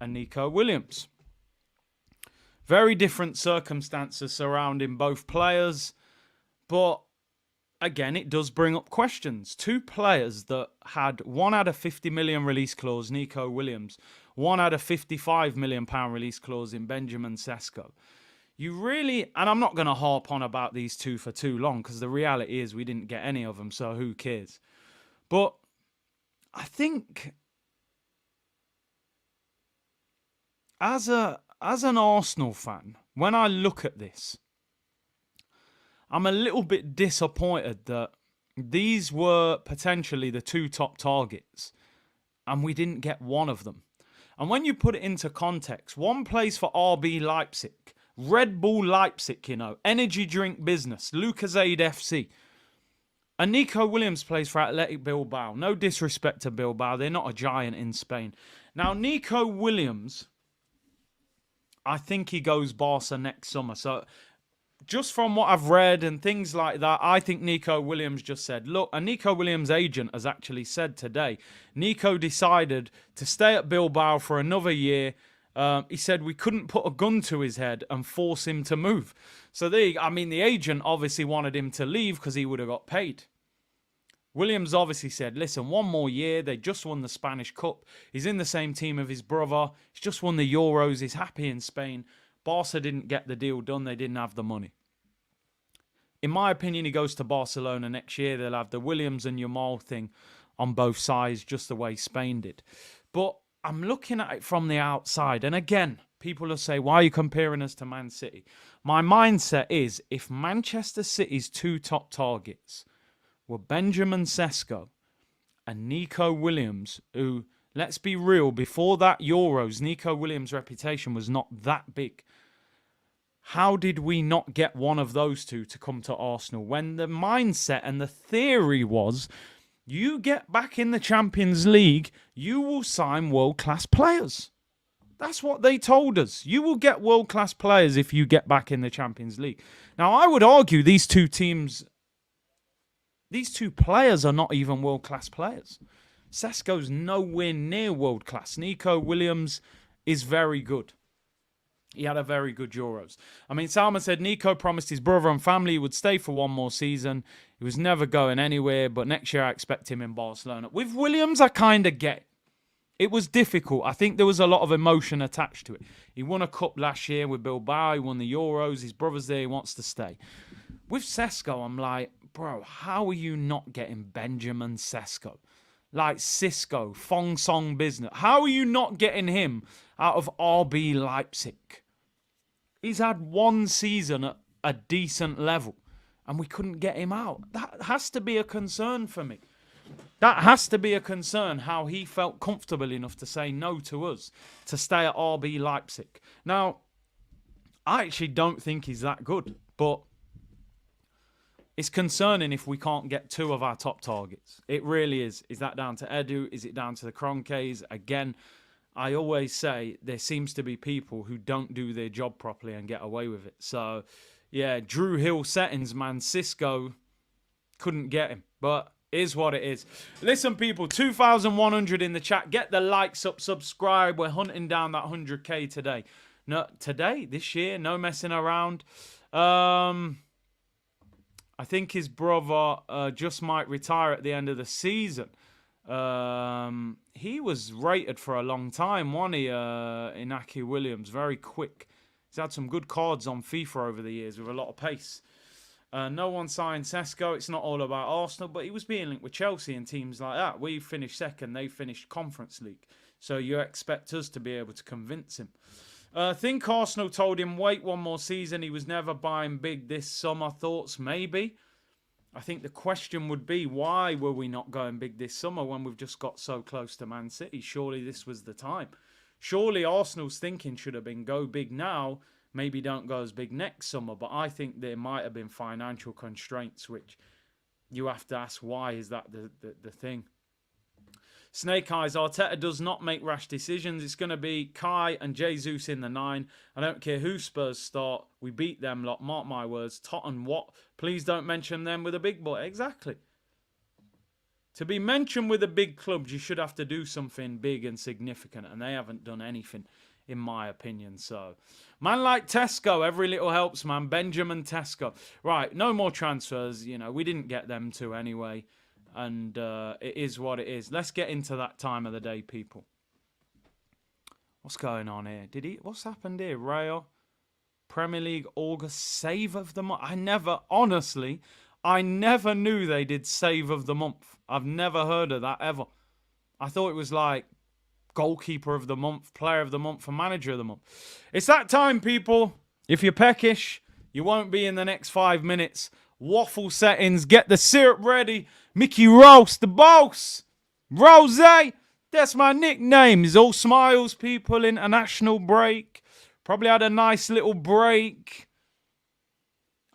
and Nico Williams. Very different circumstances surrounding both players, but again, it does bring up questions. Two players that one had a 50 million release clause, Nico Williams. One had a 55 million pound release clause in Benjamin Sesko. You really, and I'm not going to harp on about these two for too long because the reality is we didn't get any of them, so who cares? But I think as an Arsenal fan, when I look at this, I'm a little bit disappointed that these were potentially the two top targets and we didn't get one of them. And when you put it into context, one plays for RB Leipzig, Red Bull Leipzig, you know, energy drink business, Lucasade FC. And Nico Williams plays for Athletic Bilbao. No disrespect to Bilbao, they're not a giant in Spain. Now, Nico Williams, I think he goes Barca next summer. So just from what I've read and things like that, I think Nico Williams just said, look, and Nico Williams' agent has actually said today, Nico decided to stay at Bilbao for another year. He said we couldn't put a gun to his head and force him to move. So the agent obviously wanted him to leave because he would have got paid. Williams obviously said, listen, one more year. They just won the Spanish Cup. He's in the same team of his brother. He's just won the Euros. He's happy in Spain. Barca didn't get the deal done. They didn't have the money. In my opinion, he goes to Barcelona next year. They'll have the Williams and Yamal thing on both sides, just the way Spain did. But I'm looking at it from the outside. And again, people will say, why are you comparing us to Man City? My mindset is, if Manchester City's two top targets were Benjamin Sesko and Nico Williams, who, let's be real, before that Euros, Nico Williams' reputation was not that big. How did we not get one of those two to come to Arsenal when the mindset and the theory was, you get back in the Champions League, you will sign world-class players. That's what they told us. You will get world-class players if you get back in the Champions League. Now, I would argue these two players are not even world-class players. Sesko's nowhere near world-class. Nico Williams is very good. He had a very good Euros. I mean, Salman said Nico promised his brother and family he would stay for one more season. He was never going anywhere, but next year I expect him in Barcelona. With Williams, I kind of get it. It was difficult. I think there was a lot of emotion attached to it. He won a cup last year with Bilbao. He won the Euros. His brother's there. He wants to stay. With Sesko, I'm like, bro, how are you not getting Benjamin Sesko? Like Cisco, Fong Song Business. How are you not getting him out of RB Leipzig? He's had one season at a decent level, and we couldn't get him out. That has to be a concern for me. That has to be a concern, how he felt comfortable enough to say no to us, to stay at RB Leipzig. Now, I actually don't think he's that good, but it's concerning if we can't get two of our top targets. It really is. Is that down to Edu? Is it down to the Kroenkes? Again, I always say there seems to be people who don't do their job properly and get away with it. So, yeah, Drew Hill settings, man. Cisco couldn't get him. But is what it is. Listen, people, 2,100 in the chat. Get the likes up, subscribe. We're hunting down that 100K today. No, today, this year, no messing around. I think his brother just might retire at the end of the season. He was rated for a long time, wasn't he, Inaki Williams? Very quick. He's had some good cards on FIFA over the years with a lot of pace. No one signed Sesko. It's not all about Arsenal, but he was being linked with Chelsea and teams like that. We finished second. They finished Conference League. So you expect us to be able to convince him. I think Arsenal told him, wait one more season. He was never buying big this summer. Thoughts? Maybe. I think the question would be, why were we not going big this summer when we've just got so close to Man City? Surely this was the time. Surely Arsenal's thinking should have been go big now, maybe don't go as big next summer. But I think there might have been financial constraints, which you have to ask, why is that the thing? Snake Eyes, Arteta does not make rash decisions. It's going to be Kai and Jesus in the 9. I don't care who Spurs start. We beat them lot. Mark my words. Tot and Watt. Please don't mention them with a big boy. Exactly. To be mentioned with the big clubs, you should have to do something big and significant. And they haven't done anything, in my opinion. So, man like Tesco, every little helps, man. Benjamin Tesco. Right, no more transfers. You know, we didn't get them to anyway. And it is what it is. Let's get into that time of the day, people. What's going on here? What's happened here? Rayo, Premier League, August, save of the month. I never knew they did save of the month. I've never heard of that ever. I thought it was like goalkeeper of the month, player of the month, and manager of the month. It's that time, people. If you're peckish, you won't be in the next 5 minutes. Waffle settings, get the syrup ready. Mickey Rouse, the boss. Rose, that's my nickname. It's all smiles, people. International break. Probably had a nice little break.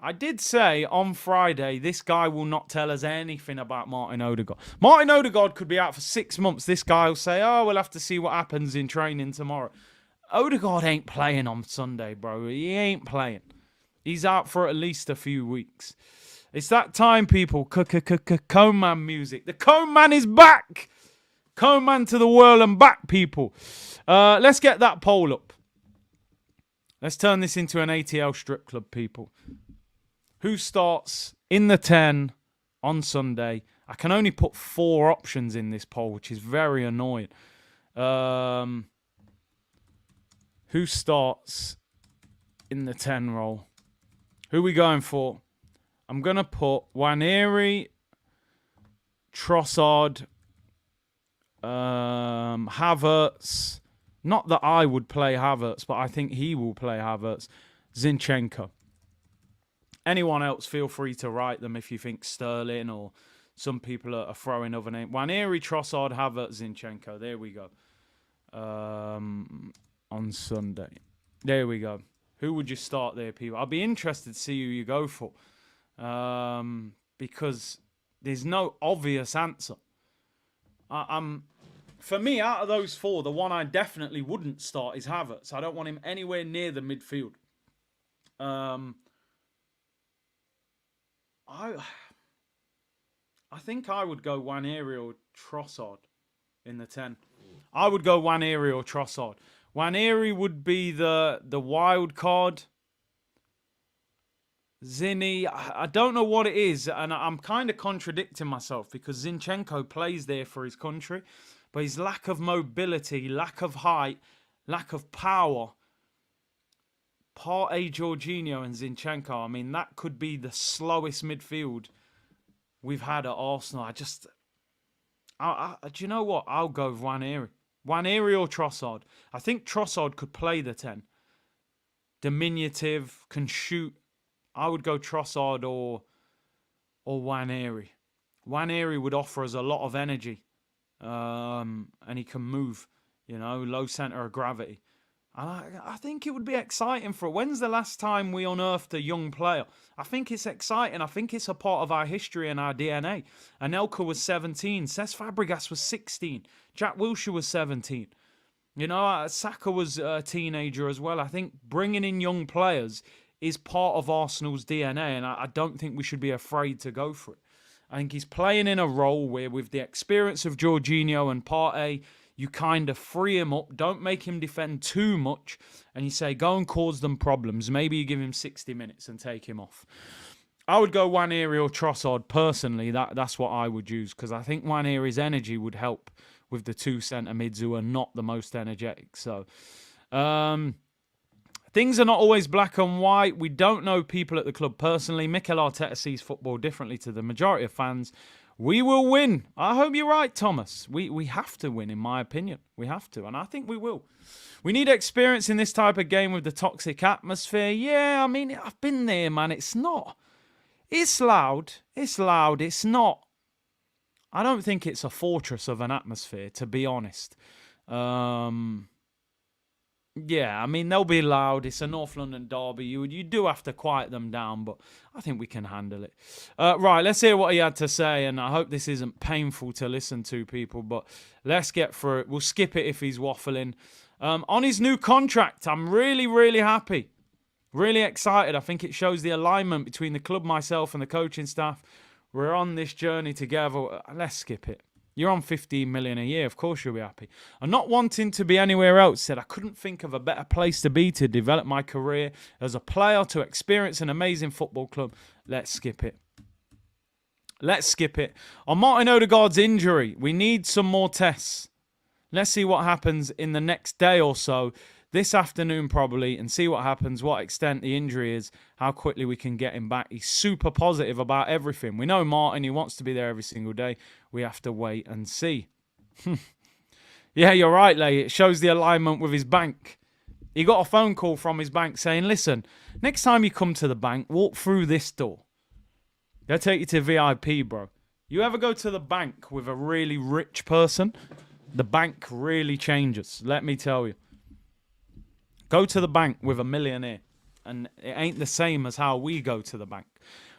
I did say on Friday, this guy will not tell us anything about Martin Odegaard. Martin Odegaard could be out for 6 months. This guy will say, oh, we'll have to see what happens in training tomorrow. Odegaard ain't playing on Sunday, bro. He ain't playing. He's out for at least a few weeks. It's that time, people. Cone Man music. The Cone Man is back. Cone Man to the world and back, people. Let's get that poll up. Let's turn this into an ATL strip club, people. Who starts in the 10 on Sunday? I can only put 4 options in this poll, which is very annoying. Who starts in the 10 role? Who are we going for? I'm going to put Nwaneri, Trossard, Havertz. Not that I would play Havertz, but I think he will play Havertz. Zinchenko. Anyone else, feel free to write them if you think Sterling or some people are throwing other names. Nwaneri, Trossard, Havertz, Zinchenko. There we go. On Sunday. There we go. Who would you start there, people? I'll be interested to see who you go for. Because there's no obvious answer. For me, out of those 4, the one I definitely wouldn't start is Havertz. I don't want him anywhere near the midfield. I think I would go Nwaneri or Trossard in the 10. I would go Nwaneri or Trossard. Nwaneri would be the wild card. Zinni, I don't know what it is, and I'm kind of contradicting myself because Zinchenko plays there for his country, but his lack of mobility, lack of height, lack of power. Partey, Jorginho and Zinchenko, I mean, that could be the slowest midfield we've had at Arsenal. Do you know what? I'll go Nwaneri. Nwaneri or Trossard. I think Trossard could play the 10. Diminutive, can shoot. I would go Trossard or Nwaneri. Nwaneri would offer us a lot of energy. And he can move, low centre of gravity. And I think it would be exciting for... When's the last time we unearthed a young player? I think it's exciting. I think it's a part of our history and our DNA. Anelka was 17. Cesc Fabregas was 16. Jack Wilshere was 17. Saka was a teenager as well. I think bringing in young players is part of Arsenal's DNA, and I don't think we should be afraid to go for it. I think he's playing in a role where, with the experience of Jorginho and Partey, you kind of free him up, don't make him defend too much, and you say, go and cause them problems. Maybe you give him 60 minutes and take him off. I would go Nwaneri or Trossard personally. That's what I would use, because I think Nwaneri's energy would help with the 2 centre mids who are not the most energetic. So, things are not always black and white. We don't know people at the club personally. Mikel Arteta sees football differently to the majority of fans. We will win. I hope you're right, Thomas. We have to win, in my opinion. We have to, and I think we will. We need experience in this type of game with the toxic atmosphere. Yeah, I mean, I've been there, man. It's not. It's loud. It's loud. It's not. I don't think it's a fortress of an atmosphere, to be honest. Yeah, I mean, they'll be loud. It's a North London derby. You do have to quiet them down, but I think we can handle it. Right, let's hear what he had to say, and I hope this isn't painful to listen to, people, but let's get through it. We'll skip it if he's waffling. On his new contract, I'm really, really happy. Really excited. I think it shows the alignment between the club, myself, and the coaching staff. We're on this journey together. Let's skip it. You're on 15 million a year. Of course you'll be happy. I'm not wanting to be anywhere else. Said I couldn't think of a better place to be to develop my career as a player, to experience an amazing football club. Let's skip it. Let's skip it. On Martin Odegaard's injury, we need some more tests. Let's see what happens in the next day or so. This afternoon probably, and see what happens, what extent the injury is, how quickly we can get him back. He's super positive about everything. We know Martin, he wants to be there every single day. We have to wait and see. Yeah, you're right, Lay. It shows the alignment with his bank. He got a phone call from his bank saying, listen, next time you come to the bank, walk through this door. They'll take you to VIP, bro. You ever go to the bank with a really rich person? The bank really changes, let me tell you. Go to the bank with a millionaire, and it ain't the same as how we go to the bank.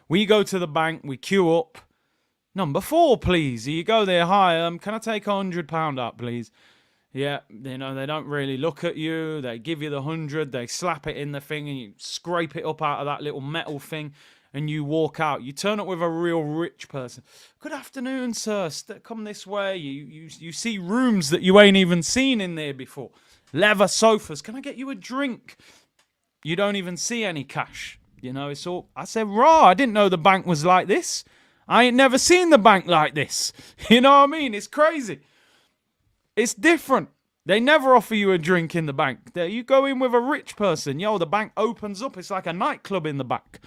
We go to the bank, we queue up. Number 4, please. You go there, hi, can I take £100 out, please? Yeah, you know, they don't really look at you. They give you the 100. They slap it in the thing and you scrape it up out of that little metal thing and you walk out. You turn up with a real rich person. Good afternoon, sir. Come this way. You see rooms that you ain't even seen in there before. Leather sofas. Can I get you a drink? You don't even see any cash. You know, it's all... I said, raw, I didn't know the bank was like this. I ain't never seen the bank like this. You know what I mean? It's crazy. It's different. They never offer you a drink in the bank. You go in with a rich person. Yo, the bank opens up. It's like a nightclub in the back.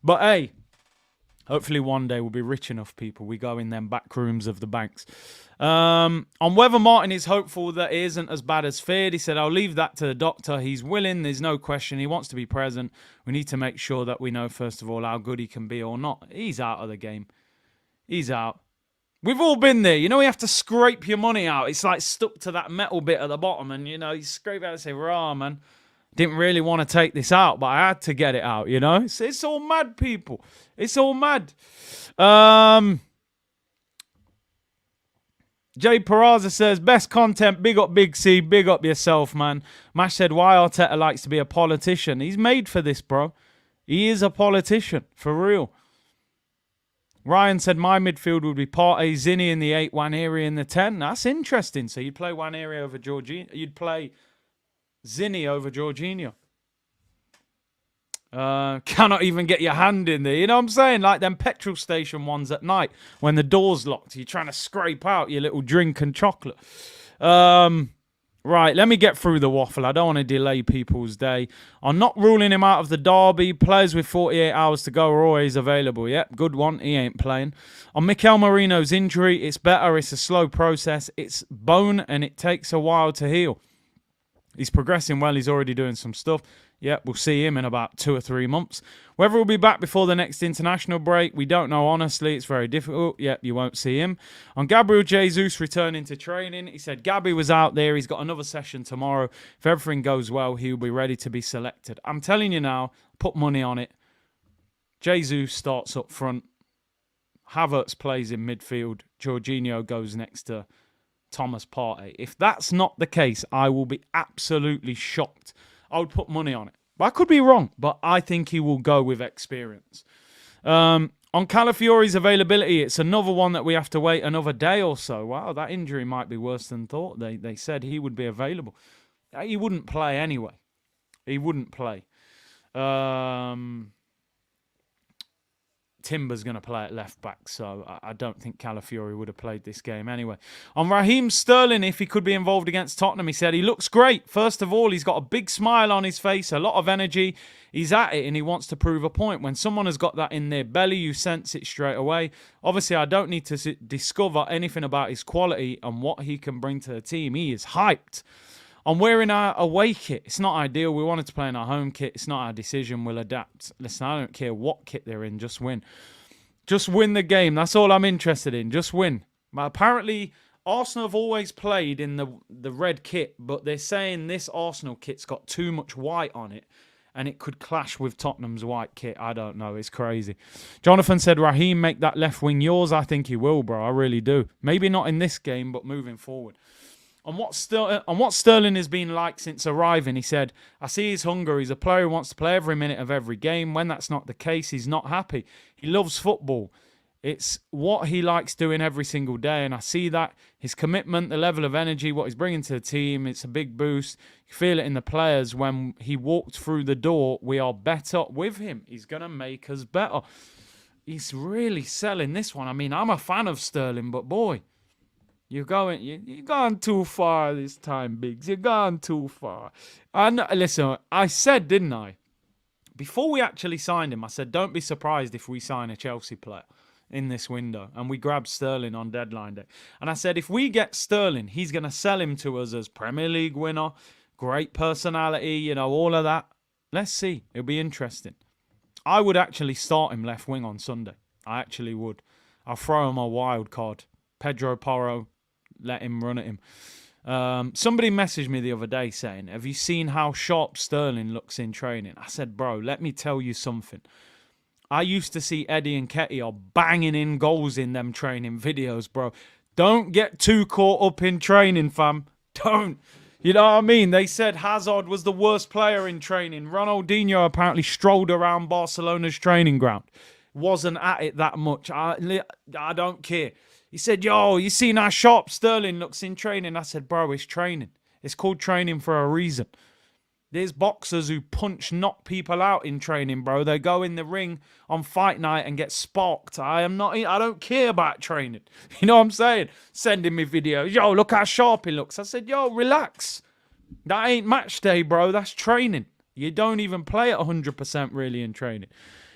But hey, hopefully one day we'll be rich enough people. We go in them back rooms of the banks. On whether Martin is hopeful that it isn't as bad as feared, he said, I'll leave that to the doctor. He's willing. There's no question. He wants to be present. We need to make sure that we know, first of all, how good he can be or not. He's out of the game. He's out. We've all been there. You know, you have to scrape your money out. It's like stuck to that metal bit at the bottom. And, you know, you scrape out and say, rah, man, didn't really want to take this out, but I had to get it out, you know? It's all mad, people. It's all mad. Jay Peraza says, best content, big up Big C, big up yourself, man. Mash said, why Arteta likes to be a politician. He's made for this, bro. He is a politician, for real. Ryan said, my midfield would be Partey, Zinni in the 8, Nwaneri in the 10. That's interesting. So you'd play Nwaneri over Jorginho. You'd play Zinni over Jorginho. Cannot even get your hand in there. You know what I'm saying? Like them petrol station ones at night when the door's locked. You're trying to scrape out your little drink and chocolate. Right, let me get through the waffle. I don't want to delay people's day. I'm not ruling him out of the derby. Players with 48 hours to go are always available. Yep, good one. He ain't playing. On Mikel Merino's injury, it's better. It's a slow process. It's bone and it takes a while to heal. He's progressing well. He's already doing some stuff. Yep, we'll see him in about 2 or 3 months. Whether he'll be back before the next international break, we don't know, honestly. It's very difficult. Yep, you won't see him. On Gabriel Jesus returning to training, he said Gabby was out there. He's got another session tomorrow. If everything goes well, he'll be ready to be selected. I'm telling you now, put money on it. Jesus starts up front. Havertz plays in midfield. Jorginho goes next to Thomas Partey. If that's not the case, I will be absolutely shocked. I would put money on it. But I could be wrong, but I think he will go with experience. On Calafiori's availability, it's another one that we have to wait another day or so. Wow, that injury might be worse than thought. They said he would be available. He wouldn't play anyway. He wouldn't play. Timber's going to play at left back, so I don't think Calafiori would have played this game anyway. On Raheem Sterling, if he could be involved against Tottenham, he said he looks great. First of all, he's got a big smile on his face, a lot of energy. He's at it and he wants to prove a point. When someone has got that in their belly, you sense it straight away. Obviously, I don't need to discover anything about his quality and what he can bring to the team. He is hyped. I'm wearing our away kit. It's not ideal. We wanted to play in our home kit. It's not our decision. We'll adapt. Listen, I don't care what kit they're in. Just win. Just win the game. That's all I'm interested in. Just win. But apparently, Arsenal have always played in the red kit, but they're saying this Arsenal kit's got too much white on it, and it could clash with Tottenham's white kit. I don't know. It's crazy. Jonathan said, Raheem, make that left wing yours. I think he will, bro. I really do. Maybe not in this game, but moving forward. On what Sterling has been like since arriving, he said, I see his hunger. He's a player who wants to play every minute of every game. When that's not the case, he's not happy. He loves football. It's what he likes doing every single day, and I see that. His commitment, the level of energy, what he's bringing to the team, it's a big boost. You feel it in the players. When he walked through the door, we are better with him. He's going to make us better. He's really selling this one. I mean, I'm a fan of Sterling, but boy, you're going too far this time, Biggs. You're going too far. Listen, I said, didn't I? Before we actually signed him, I said, don't be surprised if we sign a Chelsea player in this window. And we grabbed Sterling on deadline day. And I said, if we get Sterling, he's going to sell him to us as Premier League winner, great personality, you know, all of that. Let's see. It'll be interesting. I would actually start him left wing on Sunday. I actually would. I'll throw him a wild card. Pedro Porro. Let him run at him. Somebody messaged me the other day saying, have you seen how sharp Sterling looks in training? I said, bro, let me tell you something. I used to see Eddie and Ketty banging in goals in them training videos, bro. Don't get too caught up in training, fam. Don't. You know what I mean? They said Hazard was the worst player in training. Ronaldinho apparently strolled around Barcelona's training ground. Wasn't at it that much. I don't care. He said, yo, you seen how sharp Sterling looks in training? I said, bro, it's training. It's called training for a reason. There's boxers who knock people out in training, bro. They go in the ring on fight night and get sparked. I don't care about training. You know what I'm saying? Sending me videos. Yo, look how sharp he looks. I said, yo, relax. That ain't match day, bro. That's training. You don't even play at 100% really in training.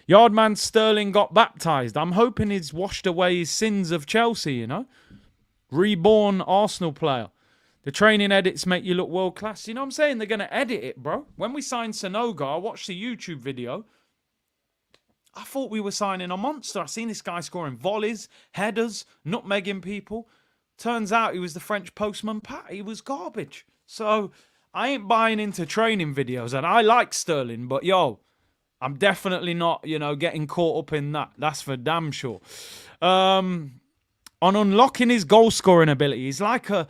Yardman Sterling got baptized. I'm hoping he's washed away his sins of Chelsea, you know? Reborn Arsenal player. The training edits make you look world class. You know what I'm saying? They're going to edit it, bro. When we signed Sonoga, I watched the YouTube video. I thought we were signing a monster. I seen this guy scoring volleys, headers, nutmegging people. Turns out he was the French postman Pat. He was garbage. So I ain't buying into training videos. And I like Sterling, but yo, I'm definitely not, getting caught up in that. That's for damn sure. On unlocking his goal scoring ability, he's like a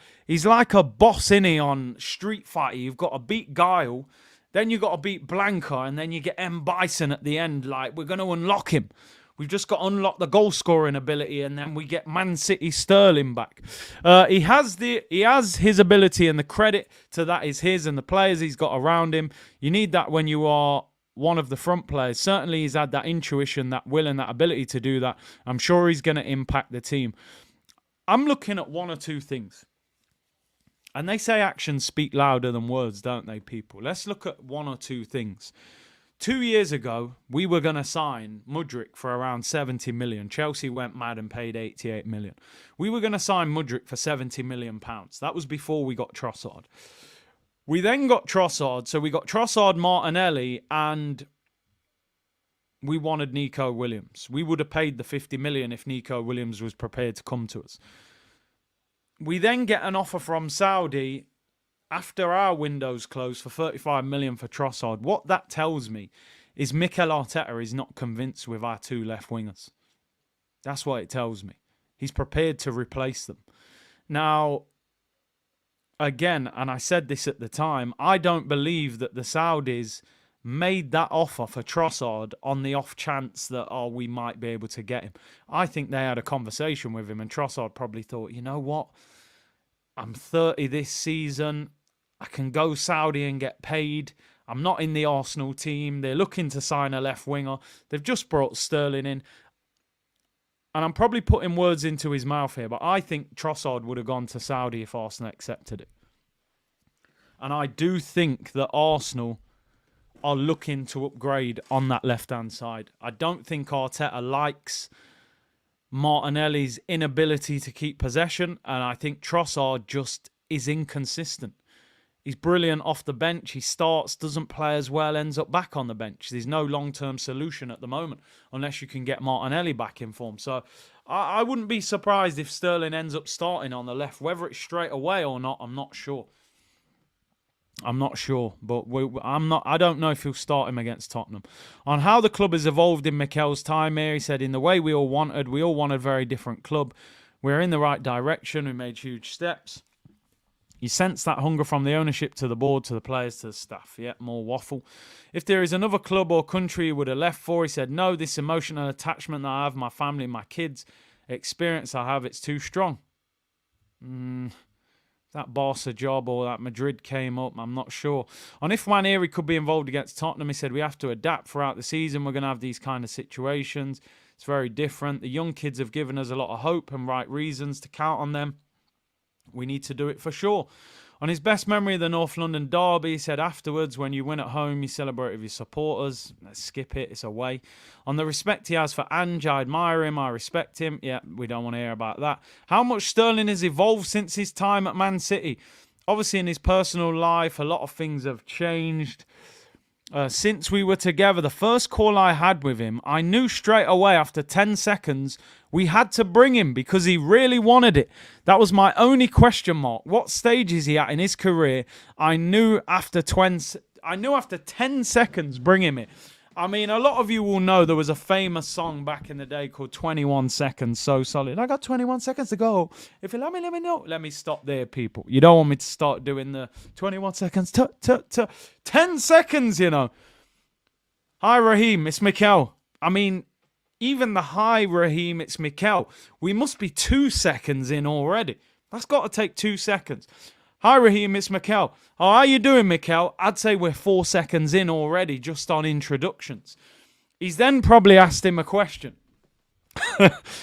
boss innit on Street Fighter. You've got to beat Guile, then you've got to beat Blanca, and then you get M. Bison at the end. Like, we're going to unlock him. We've just got to unlock the goal scoring ability, and then we get Man City Sterling back. He has his ability, and the credit to that is his and the players he's got around him. You need that when you are one of the front players. Certainly he's had that intuition, that will, and that ability to do that. I'm sure he's going to impact the team. I'm looking at one or two things. And they say actions speak louder than words, don't they, people? Let's look at one or two things. 2 years ago, we were going to sign Mudryk for around 70 million. Chelsea went mad and paid 88 million. We were going to sign Mudryk for 70 million pounds. That was before we got Trossard. We then got Trossard. So we got Trossard, Martinelli, and we wanted Nico Williams. We would have paid the 50 million if Nico Williams was prepared to come to us. We then get an offer from Saudi after our window's closed for 35 million for Trossard. What that tells me is Mikel Arteta is not convinced with our two left wingers. That's what it tells me. He's prepared to replace them. Now, again, and I said this at the time, I don't believe that the Saudis made that offer for Trossard on the off chance that, we might be able to get him. I think they had a conversation with him, and Trossard probably thought, you know what? I'm 30 this season. I can go Saudi and get paid. I'm not in the Arsenal team. They're looking to sign a left winger. They've just brought Sterling in. And I'm probably putting words into his mouth here, but I think Trossard would have gone to Saudi if Arsenal accepted it. And I do think that Arsenal are looking to upgrade on that left-hand side. I don't think Arteta likes Martinelli's inability to keep possession, and I think Trossard just is inconsistent. He's brilliant off the bench. He starts, doesn't play as well, ends up back on the bench. There's no long-term solution at the moment unless you can get Martinelli back in form. So I wouldn't be surprised if Sterling ends up starting on the left. Whether it's straight away or not, I'm not sure. But I don't know if he'll start him against Tottenham. On how the club has evolved in Mikel's time here, he said, in the way we all wanted a very different club. We're in the right direction. We made huge steps. You sense that hunger from the ownership to the board, to the players, to the staff. Yeah, more waffle. If there is another club or country he would have left for, he said, no, this emotional attachment that I have, my family, my kids, experience I have, it's too strong. That Barca job or that Madrid came up, I'm not sure. On if Nwaneri could be involved against Tottenham, he said, we have to adapt throughout the season. We're going to have these kind of situations. It's very different. The young kids have given us a lot of hope and right reasons to count on them. We need to do it for sure. On his best memory of the North London derby, he said afterwards, when you win at home, you celebrate with your supporters. Let's skip it. It's away. On the respect he has for Ange, I admire him. I respect him. Yeah, we don't want to hear about that. How much Sterling has evolved since his time at Man City. Obviously, in his personal life, a lot of things have changed. Since we were together, the first call I had with him, I knew straight away after 10 seconds we had to bring him because he really wanted it. That was my only question mark. What stage is he at in his career? I knew after 10 seconds, bring him it. I mean, a lot of you will know there was a famous song back in the day called 21 Seconds, So Solid. I got 21 seconds to go. If you let me know. Let me stop there, people. You don't want me to start doing the 21 seconds, 10 seconds, you know. Hi, Raheem. It's Mikel. I mean, even the hi, Raheem, it's Mikel. We must be 2 seconds in already. That's got to take 2 seconds. Hi, Raheem, it's Mikel. How are you doing, Mikel? I'd say we're 4 seconds in already, just on introductions. He's then probably asked him a question.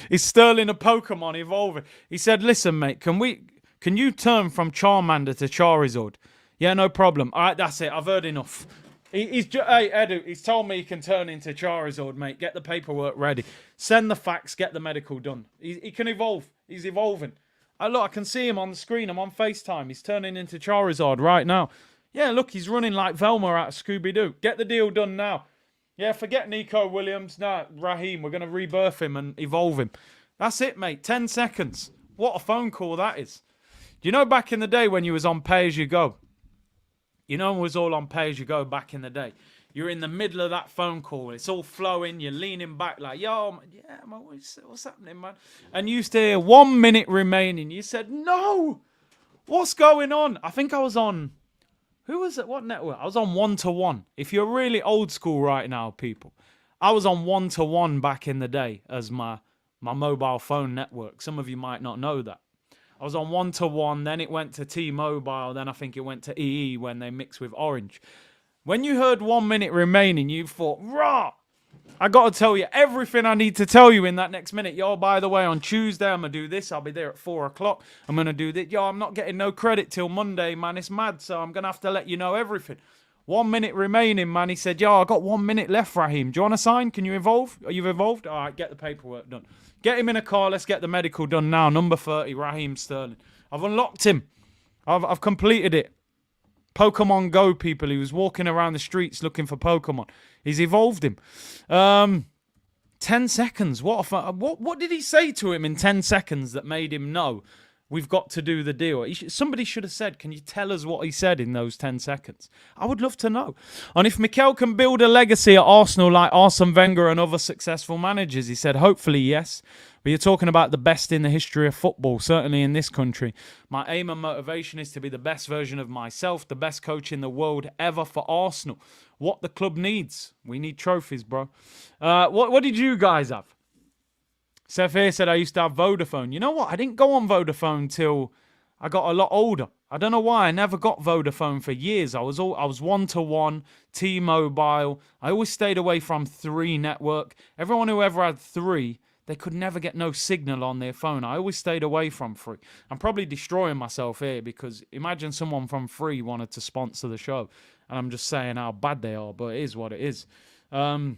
Is Sterling a Pokemon evolving? He said, listen, mate, can you turn from Charmander to Charizard? Yeah, no problem. All right, that's it. I've heard enough. Hey, Edu, he's told me he can turn into Charizard, mate. Get the paperwork ready. Send the fax, get the medical done. He can evolve. He's evolving. Look, I can see him on the screen. I'm on FaceTime. He's turning into Charizard right now. Yeah, look, he's running like Velma out of Scooby-Doo. Get the deal done now. Yeah, forget Nico Williams. Nah, Raheem, we're going to rebirth him and evolve him. That's it, mate. 10 seconds. What a phone call that is. Do you know back in the day when you was on Pay-As-You-Go? You know it was all on Pay-As-You-Go back in the day. You're in the middle of that phone call. It's all flowing. You're leaning back like, yo, yeah, man, what's happening, man? And you used to hear 1 minute remaining. You said, no, what's going on? I think I was on, who was it? What network? I was on 1-to-1. If you're really old school right now, people, I was on 1-to-1 back in the day as my mobile phone network. Some of you might not know that. I was on 1-to-1, then it went to T-Mobile, then I think it went to EE when they mixed with Orange. When you heard 1 minute remaining, you thought, rah! I got to tell you everything I need to tell you in that next minute. Yo, by the way, on Tuesday, I'm going to do this. I'll be there at 4 o'clock. I'm going to do this. Yo, I'm not getting no credit till Monday, man. It's mad, so I'm going to have to let you know everything. 1 minute remaining, man. He said, yo, I got 1 minute left, Raheem. Do you want to sign? Can you evolve? Are you evolved? All right, get the paperwork done. Get him in a car. Let's get the medical done now. Number 30, Raheem Sterling. I've unlocked him. I've completed it. Pokemon Go, people. He was walking around the streets looking for Pokemon. He's evolved him. 10 seconds. What did he say to him in 10 seconds that made him know we've got to do the deal? Somebody should have said, can you tell us what he said in those 10 seconds? I would love to know. And if Mikel can build a legacy at Arsenal like Arsene Wenger and other successful managers, he said, hopefully, yes. But you're talking about the best in the history of football, certainly in this country. My aim and motivation is to be the best version of myself, the best coach in the world ever for Arsenal. What the club needs. We need trophies, bro. What did you guys have? Sefir said, I used to have Vodafone. You know what? I didn't go on Vodafone till I got a lot older. I don't know why. I never got Vodafone for years. I was 1-to-1, T-Mobile. I always stayed away from 3 network. Everyone who ever had 3, they could never get no signal on their phone. I always stayed away from 3. I'm probably destroying myself here because imagine someone from 3 wanted to sponsor the show. And I'm just saying how bad they are, but it is what it is. I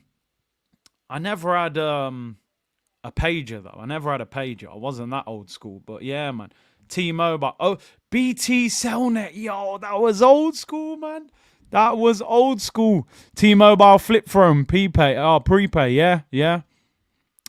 never had a pager, though. I never had a pager. I wasn't that old school. But yeah, man. T-Mobile. Oh, BT Cellnet. Yo, that was old school, man. That was old school. T-Mobile flip phone. Prepay. Oh, prepay. Yeah.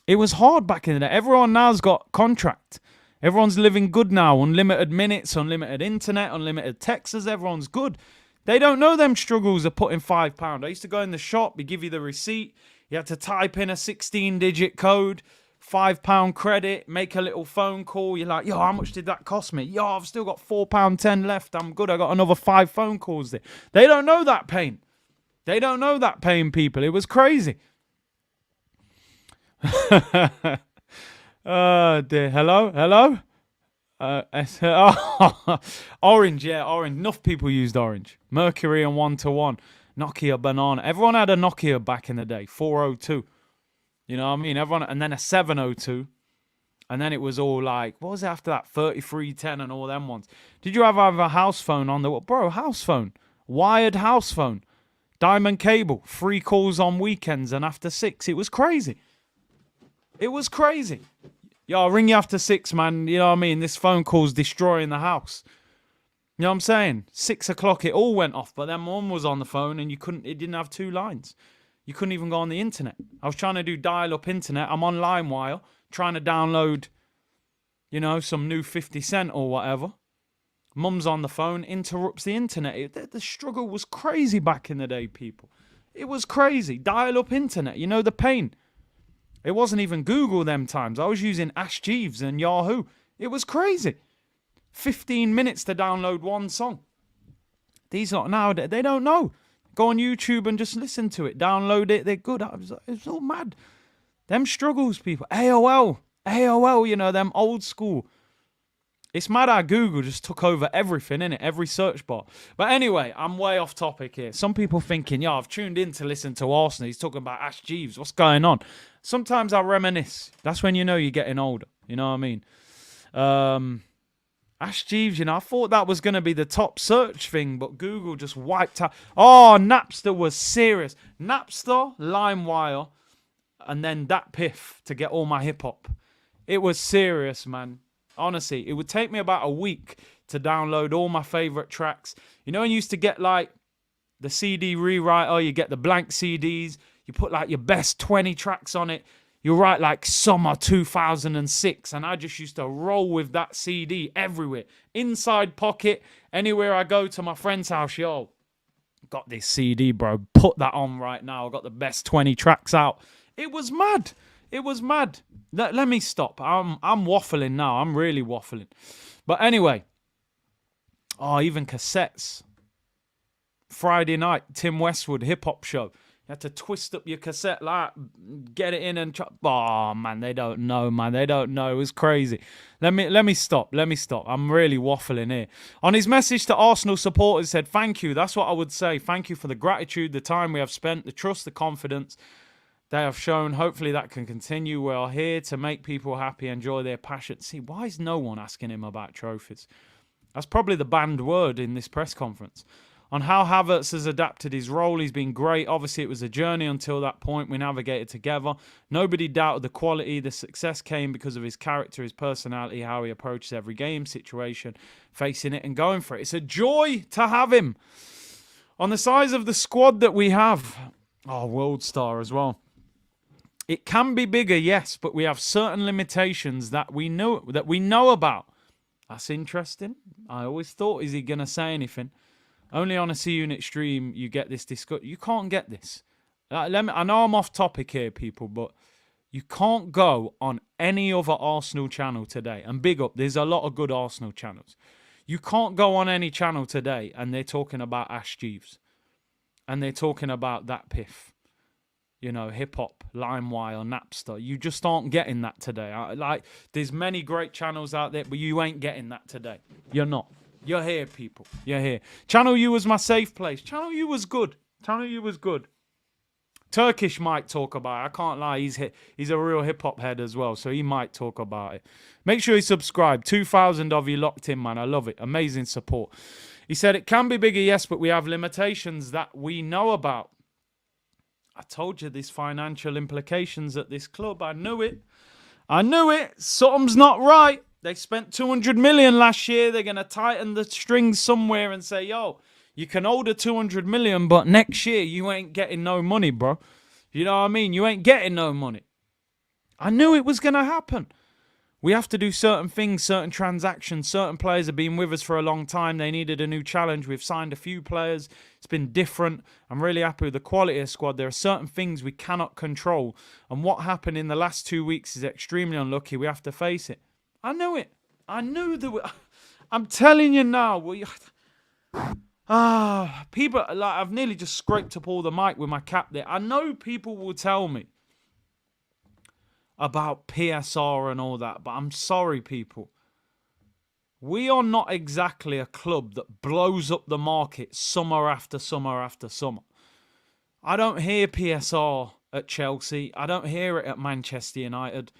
It was hard back in the day. Everyone now's got contract. Everyone's living good now. Unlimited minutes, unlimited internet, unlimited texts. Everyone's good. They don't know them struggles of putting £5. I used to go in the shop. They give you the receipt. You had to type in a 16-digit code. £5 credit. Make a little phone call. You're like, yo, how much did that cost me? Yo, I've still got £4.10 left. I'm good. I got another 5 phone calls there. They don't know that pain. They don't know that pain, people. It was crazy. Oh dear. Hello. Orange, yeah, Orange. Enough people used Orange. Mercury and 1-to-1. Nokia banana. Everyone had a Nokia back in the day. 402. You know what I mean? Everyone, and then a 702. And then it was all like, what was it after that? 3310 and all them ones. Did you have a house phone on the, bro, house phone? Wired house phone. Diamond cable. 3 calls on weekends and after 6. It was crazy. It was crazy. Yo, I'll ring you after 6, man. You know what I mean? This phone call's destroying the house. You know what I'm saying? 6 o'clock, it all went off. But then mum was on the phone and it didn't have 2 lines. You couldn't even go on the internet. I was trying to do dial-up internet. I'm on LimeWire, trying to download, you know, some new 50 Cent or whatever. Mum's on the phone, interrupts the internet. The struggle was crazy back in the day, people. It was crazy. Dial-up internet, you know the pain. It wasn't even Google them times. I was using Ash Jeeves and Yahoo. It was crazy. 15 minutes to download one song. These lot now, they don't know. Go on YouTube and just listen to it. Download it. They're good. It's all mad. Them struggles, people. AOL, you know, them old school. It's mad how Google just took over everything, innit? Every search bar. But anyway, I'm way off topic here. Some people thinking, yeah, I've tuned in to listen to Arsenal. He's talking about Ash Jeeves. What's going on? Sometimes I reminisce. That's when you know you're getting older. You know what I mean? Ash Jeeves, you know, I thought that was going to be the top search thing, but Google just wiped out. Oh, Napster was serious. Napster, LimeWire, and then that piff to get all my hip-hop. It was serious, man. Honestly, it would take me about a week to download all my favorite tracks. You know, I used to get like the CD rewriter, you get the blank CDs, you put like your best 20 tracks on it. You write like summer 2006, and I just used to roll with that CD everywhere. Inside pocket, anywhere I go to my friend's house, yo, got this CD, bro. Put that on right now. I got the best 20 tracks out. It was mad. It was mad. Let me stop. I'm waffling now. I'm really waffling. But anyway. Oh, even cassettes. Friday night, Tim Westwood hip-hop show. You had to twist up your cassette, like, get it in and... Oh, man, they don't know, man. They don't know. It was crazy. Let me stop. I'm really waffling here. On his message to Arsenal supporters, said, thank you. That's what I would say. Thank you for the gratitude, the time we have spent, the trust, the confidence they have shown. Hopefully that can continue. We are here to make people happy, enjoy their passion. See, why is no one asking him about trophies? That's probably the banned word in this press conference. On how Havertz has adapted his role, he's been great. Obviously, it was a journey until that point. We navigated together. Nobody doubted the quality. The success came because of his character, his personality, how he approaches every game situation, facing it and going for it. It's a joy to have him. On the size of the squad that we have, world star as well. It can be bigger, yes, but we have certain limitations that we know about. That's interesting. I always thought, is he going to say anything? Only on a C-Unit stream you get this discussion. You can't get this. I know I'm off topic here, people, but you can't go on any other Arsenal channel today. And big up, there's a lot of good Arsenal channels. You can't go on any channel today and they're talking about Ash Jeeves. And they're talking about that piff. You know, hip-hop, LimeWire, Napster. You just aren't getting that today. There's many great channels out there, but you ain't getting that today. You're not. You're here, people. You're here. Channel U was my safe place. Channel U was good. Turkish might talk about it. I can't lie. He's a real hip-hop head as well, so he might talk about it. Make sure you subscribe. 2,000 of you locked in, man. I love it. Amazing support. He said, it can be bigger, yes, but we have limitations that we know about. I told you there's financial implications at this club. I knew it. Something's not right. They spent 200 million last year. They're going to tighten the strings somewhere and say, yo, you can order 200 million, but next year you ain't getting no money, bro. You know what I mean? You ain't getting no money. I knew it was going to happen. We have to do certain things, certain transactions. Certain players have been with us for a long time. They needed a new challenge. We've signed a few players. It's been different. I'm really happy with the quality of the squad. There are certain things we cannot control. And what happened in the last 2 weeks is extremely unlucky. We have to face it. I knew it. I knew that. I'm telling you now. People, like, I've nearly just scraped up all the mic with my cap there. I know people will tell me about PSR and all that, but I'm sorry, people. We are not exactly a club that blows up the market summer after summer after summer. I don't hear PSR at Chelsea. I don't hear it at Manchester United.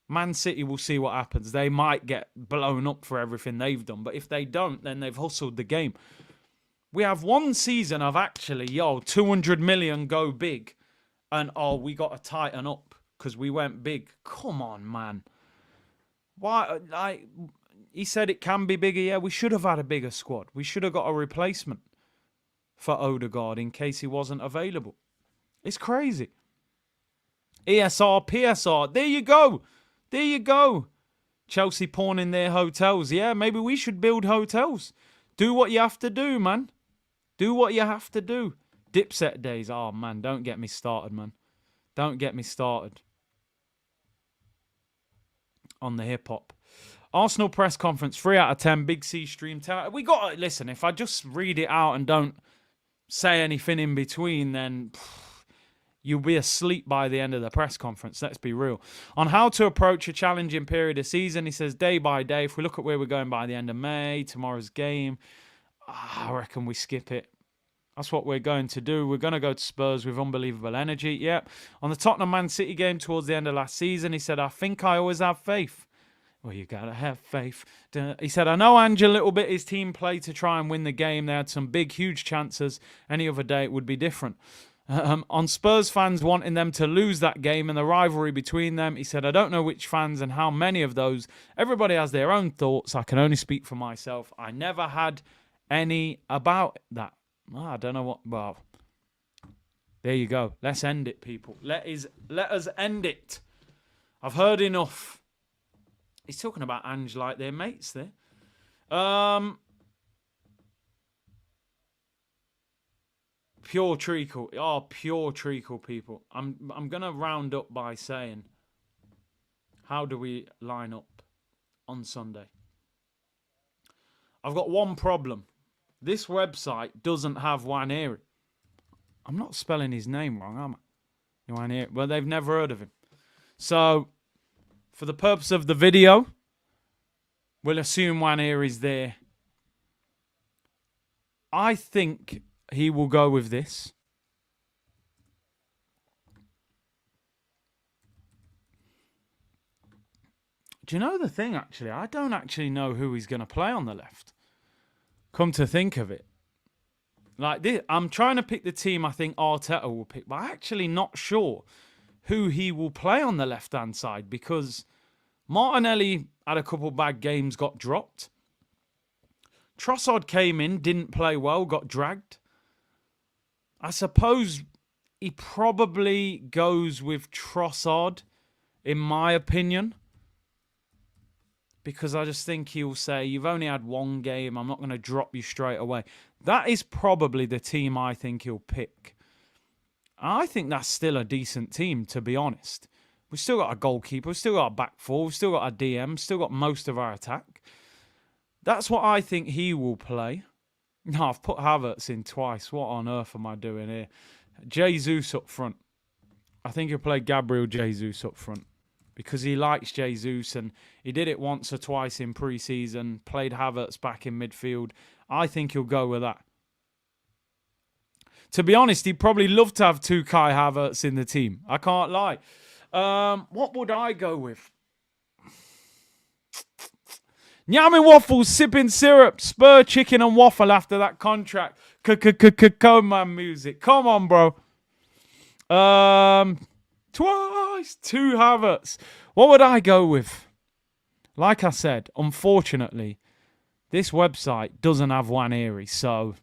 Man City will see what happens. They might get blown up for everything they've done, but if they don't, then they've hustled the game. We have one season of actually, 200 million go big, and we got to tighten up because we went big. Come on, man. Why? He said it can be bigger. Yeah, we should have had a bigger squad. We should have got a replacement for Odegaard in case he wasn't available. It's crazy. ESR, PSR. There you go. There you go. Chelsea pawning their hotels. Yeah, maybe we should build hotels. Do what you have to do, man. Do what you have to do. Dipset days. Oh, man, don't get me started, man. Don't get me started on the hip-hop. Arsenal press conference, 3 out of 10. Big C stream. We got to, listen, if I just read it out and don't say anything in between, then you'll be asleep by the end of the press conference. Let's be real. On how to approach a challenging period of season, he says day by day. If we look at where we're going by the end of May, tomorrow's game, I reckon we skip it. That's what we're going to do. We're going to go to Spurs with unbelievable energy. Yep. On the Tottenham Man City game towards the end of last season, he said, I think I always have faith. Well, you got to have faith. He said, I know Ange a little bit. His team played to try and win the game. They had some big, huge chances. Any other day, it would be different. On Spurs fans wanting them to lose that game and the rivalry between them, he said, I don't know which fans and how many of those. Everybody has their own thoughts. I can only speak for myself. I never had any about that. I don't know what. Well, there you go. Let's end it, people. Let us end it. I've heard enough. He's talking about Ange like they're mates there. Pure treacle. Oh, pure treacle, people. I'm gonna round up by saying, how do we line up on Sunday? I've got one problem. This website doesn't have Nwaneri. I'm not spelling his name wrong, am I? Nwaneri. Well, they've never heard of him. So, for the purpose of the video, we'll assume Nwaneri's there. I think he will go with this. Do you know the thing, actually? I don't actually know who he's going to play on the left. Come to think of it. Like this, I'm trying to pick the team I think Arteta will pick, but I'm actually not sure who he will play on the left-hand side because Martinelli had a couple bad games, got dropped. Trossard came in, didn't play well, got dragged. I suppose he probably goes with Trossard, in my opinion. Because I just think he'll say, you've only had one game, I'm not going to drop you straight away. That is probably the team I think he'll pick. I think that's still a decent team, to be honest. We've still got a goalkeeper, we've still got a back four, we've still got a DM, still got most of our attack. That's what I think he will play. No, I've put Havertz in twice. What on earth am I doing here? Jesus up front. I think he'll play Gabriel Jesus up front. Because he likes Jesus and he did it once or twice in pre-season, played Havertz back in midfield. I think he'll go with that. To be honest, he'd probably love to have two Kai Havertz in the team. I can't lie. What would I go with? Yamming waffles, sipping syrup, spur chicken and waffle after that contract. Coleman music. Come on, bro. Twice. Two Havertz. What would I go with? Like I said, unfortunately, this website doesn't have Nwaneri, so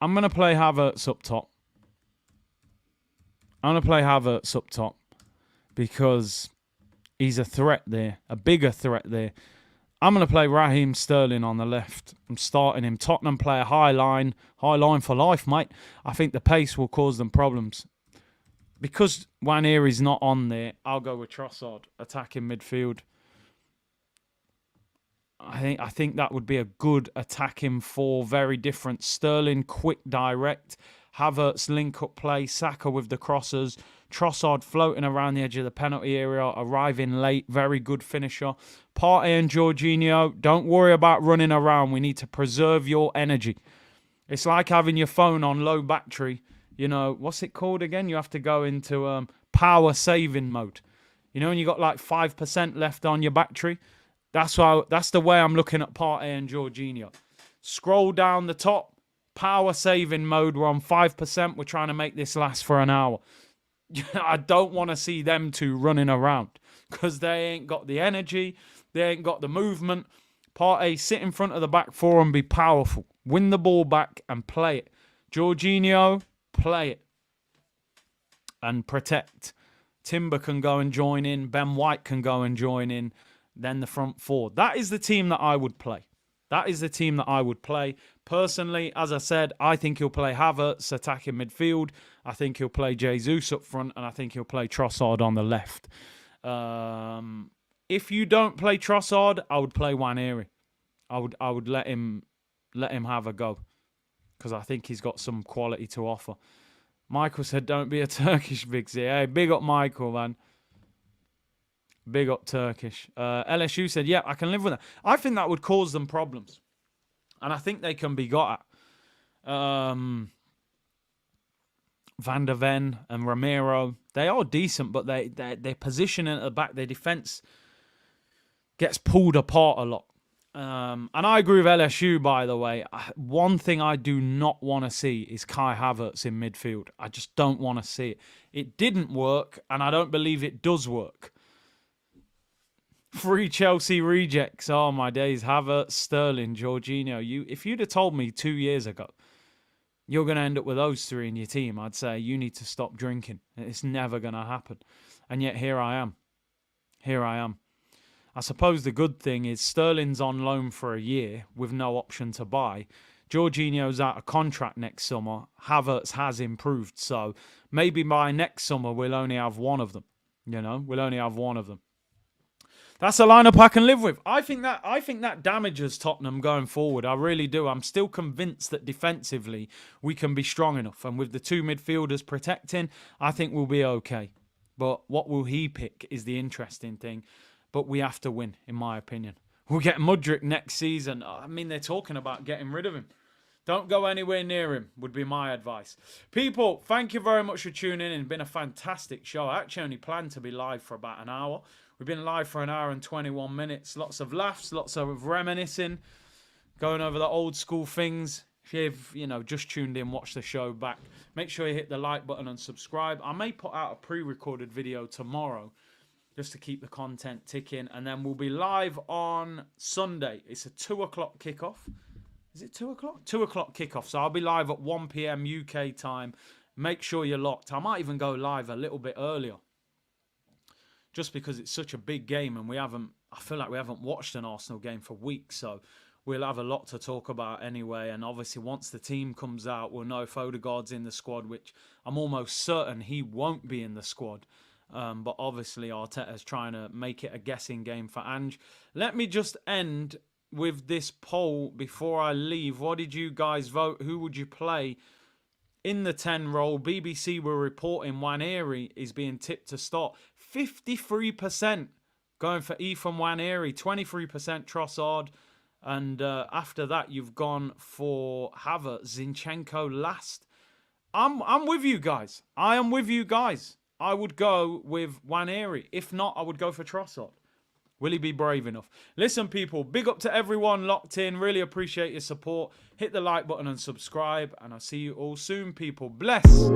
I'm going to play Havertz up top. I'm going to play Havertz up top because he's a threat there, a bigger threat there. I'm going to play Raheem Sterling on the left. I'm starting him. Tottenham play a high line for life, mate. I think the pace will cause them problems. Because Nwaneri's not on there, I'll go with Trossard, attacking midfield. I think that would be a good attacking four, very different. Sterling, quick, direct. Havertz, link-up play. Saka with the crosses. Trossard floating around the edge of the penalty area, arriving late, very good finisher. Partey and Jorginho, don't worry about running around. We need to preserve your energy. It's like having your phone on low battery. You know, what's it called again? You have to go into power saving mode. You know, when you got like 5% left on your battery. That's the way I'm looking at Partey and Jorginho. Scroll down the top, power saving mode. We're on 5%. We're trying to make this last for an hour. I don't want to see them two running around because they ain't got the energy. They ain't got the movement. Partey, sit in front of the back four and be powerful. Win the ball back and play it. Jorginho, play it and protect. Timber can go and join in. Ben White can go and join in. Then the front four. That is the team that I would play. That is the team that I would play. Personally, as I said, I think he'll play Havertz attacking midfield. I think he'll play Jesus up front, and I think he'll play Trossard on the left. If you don't play Trossard, I would play Nwaneri. I would let him have a go, because I think he's got some quality to offer. Michael said, "Don't be a Turkish Bigsy." Hey, big up Michael, man. Big up Turkish. LSU said, "Yeah, I can live with that." I think that would cause them problems, and I think they can be got at. Van der Ven and Ramiro, they are decent, but their positioning at the back, their defense gets pulled apart a lot. And I agree with LSU, by the way. One thing I do not want to see is Kai Havertz in midfield. I just don't want to see it. It didn't work, and I don't believe it does work. Free Chelsea rejects. Oh, my days. Havertz, Sterling, Jorginho. If you'd have told me 2 years ago you're going to end up with those three in your team, I'd say you need to stop drinking. It's never going to happen. And yet here I am. Here I am. I suppose the good thing is Sterling's on loan for a year with no option to buy. Jorginho's out of contract next summer. Havertz has improved. So maybe by next summer we'll only have one of them. We'll only have one of them. That's a lineup I can live with. I think that damages Tottenham going forward. I really do. I'm still convinced that defensively we can be strong enough. And with the two midfielders protecting, I think we'll be okay. But what will he pick is the interesting thing. But we have to win, in my opinion. We'll get Mudryk next season. I mean, they're talking about getting rid of him. Don't go anywhere near him, would be my advice. People, thank you very much for tuning in. It's been a fantastic show. I actually only planned to be live for about an hour. We've been live for an hour and 21 minutes. Lots of laughs, lots of reminiscing, going over the old school things. If you've just tuned in, watch the show back. Make sure you hit the like button and subscribe. I may put out a pre-recorded video tomorrow just to keep the content ticking. And then we'll be live on Sunday. It's a 2 o'clock kickoff. Is it 2 o'clock? 2 o'clock kickoff. So I'll be live at 1 p.m. UK time. Make sure you're locked. I might even go live a little bit earlier, just because it's such a big game and I feel like we haven't watched an Arsenal game for weeks. So we'll have a lot to talk about anyway. And obviously once the team comes out, we'll know if Odegaard's in the squad, which I'm almost certain he won't be in the squad. But obviously Arteta's trying to make it a guessing game for Ange. Let me just end with this poll before I leave. What did you guys vote? Who would you play in the 10 role? BBC were reporting Nwaneri is being tipped to start. 53% going for Ethan Nwaneri, 23% Trossard. And after that, you've gone for Havertz, Zinchenko last. I'm with you guys. I am with you guys. I would go with Nwaneri. If not, I would go for Trossard. Will he be brave enough? Listen, people, big up to everyone locked in. Really appreciate your support. Hit the like button and subscribe. And I'll see you all soon, people. Bless.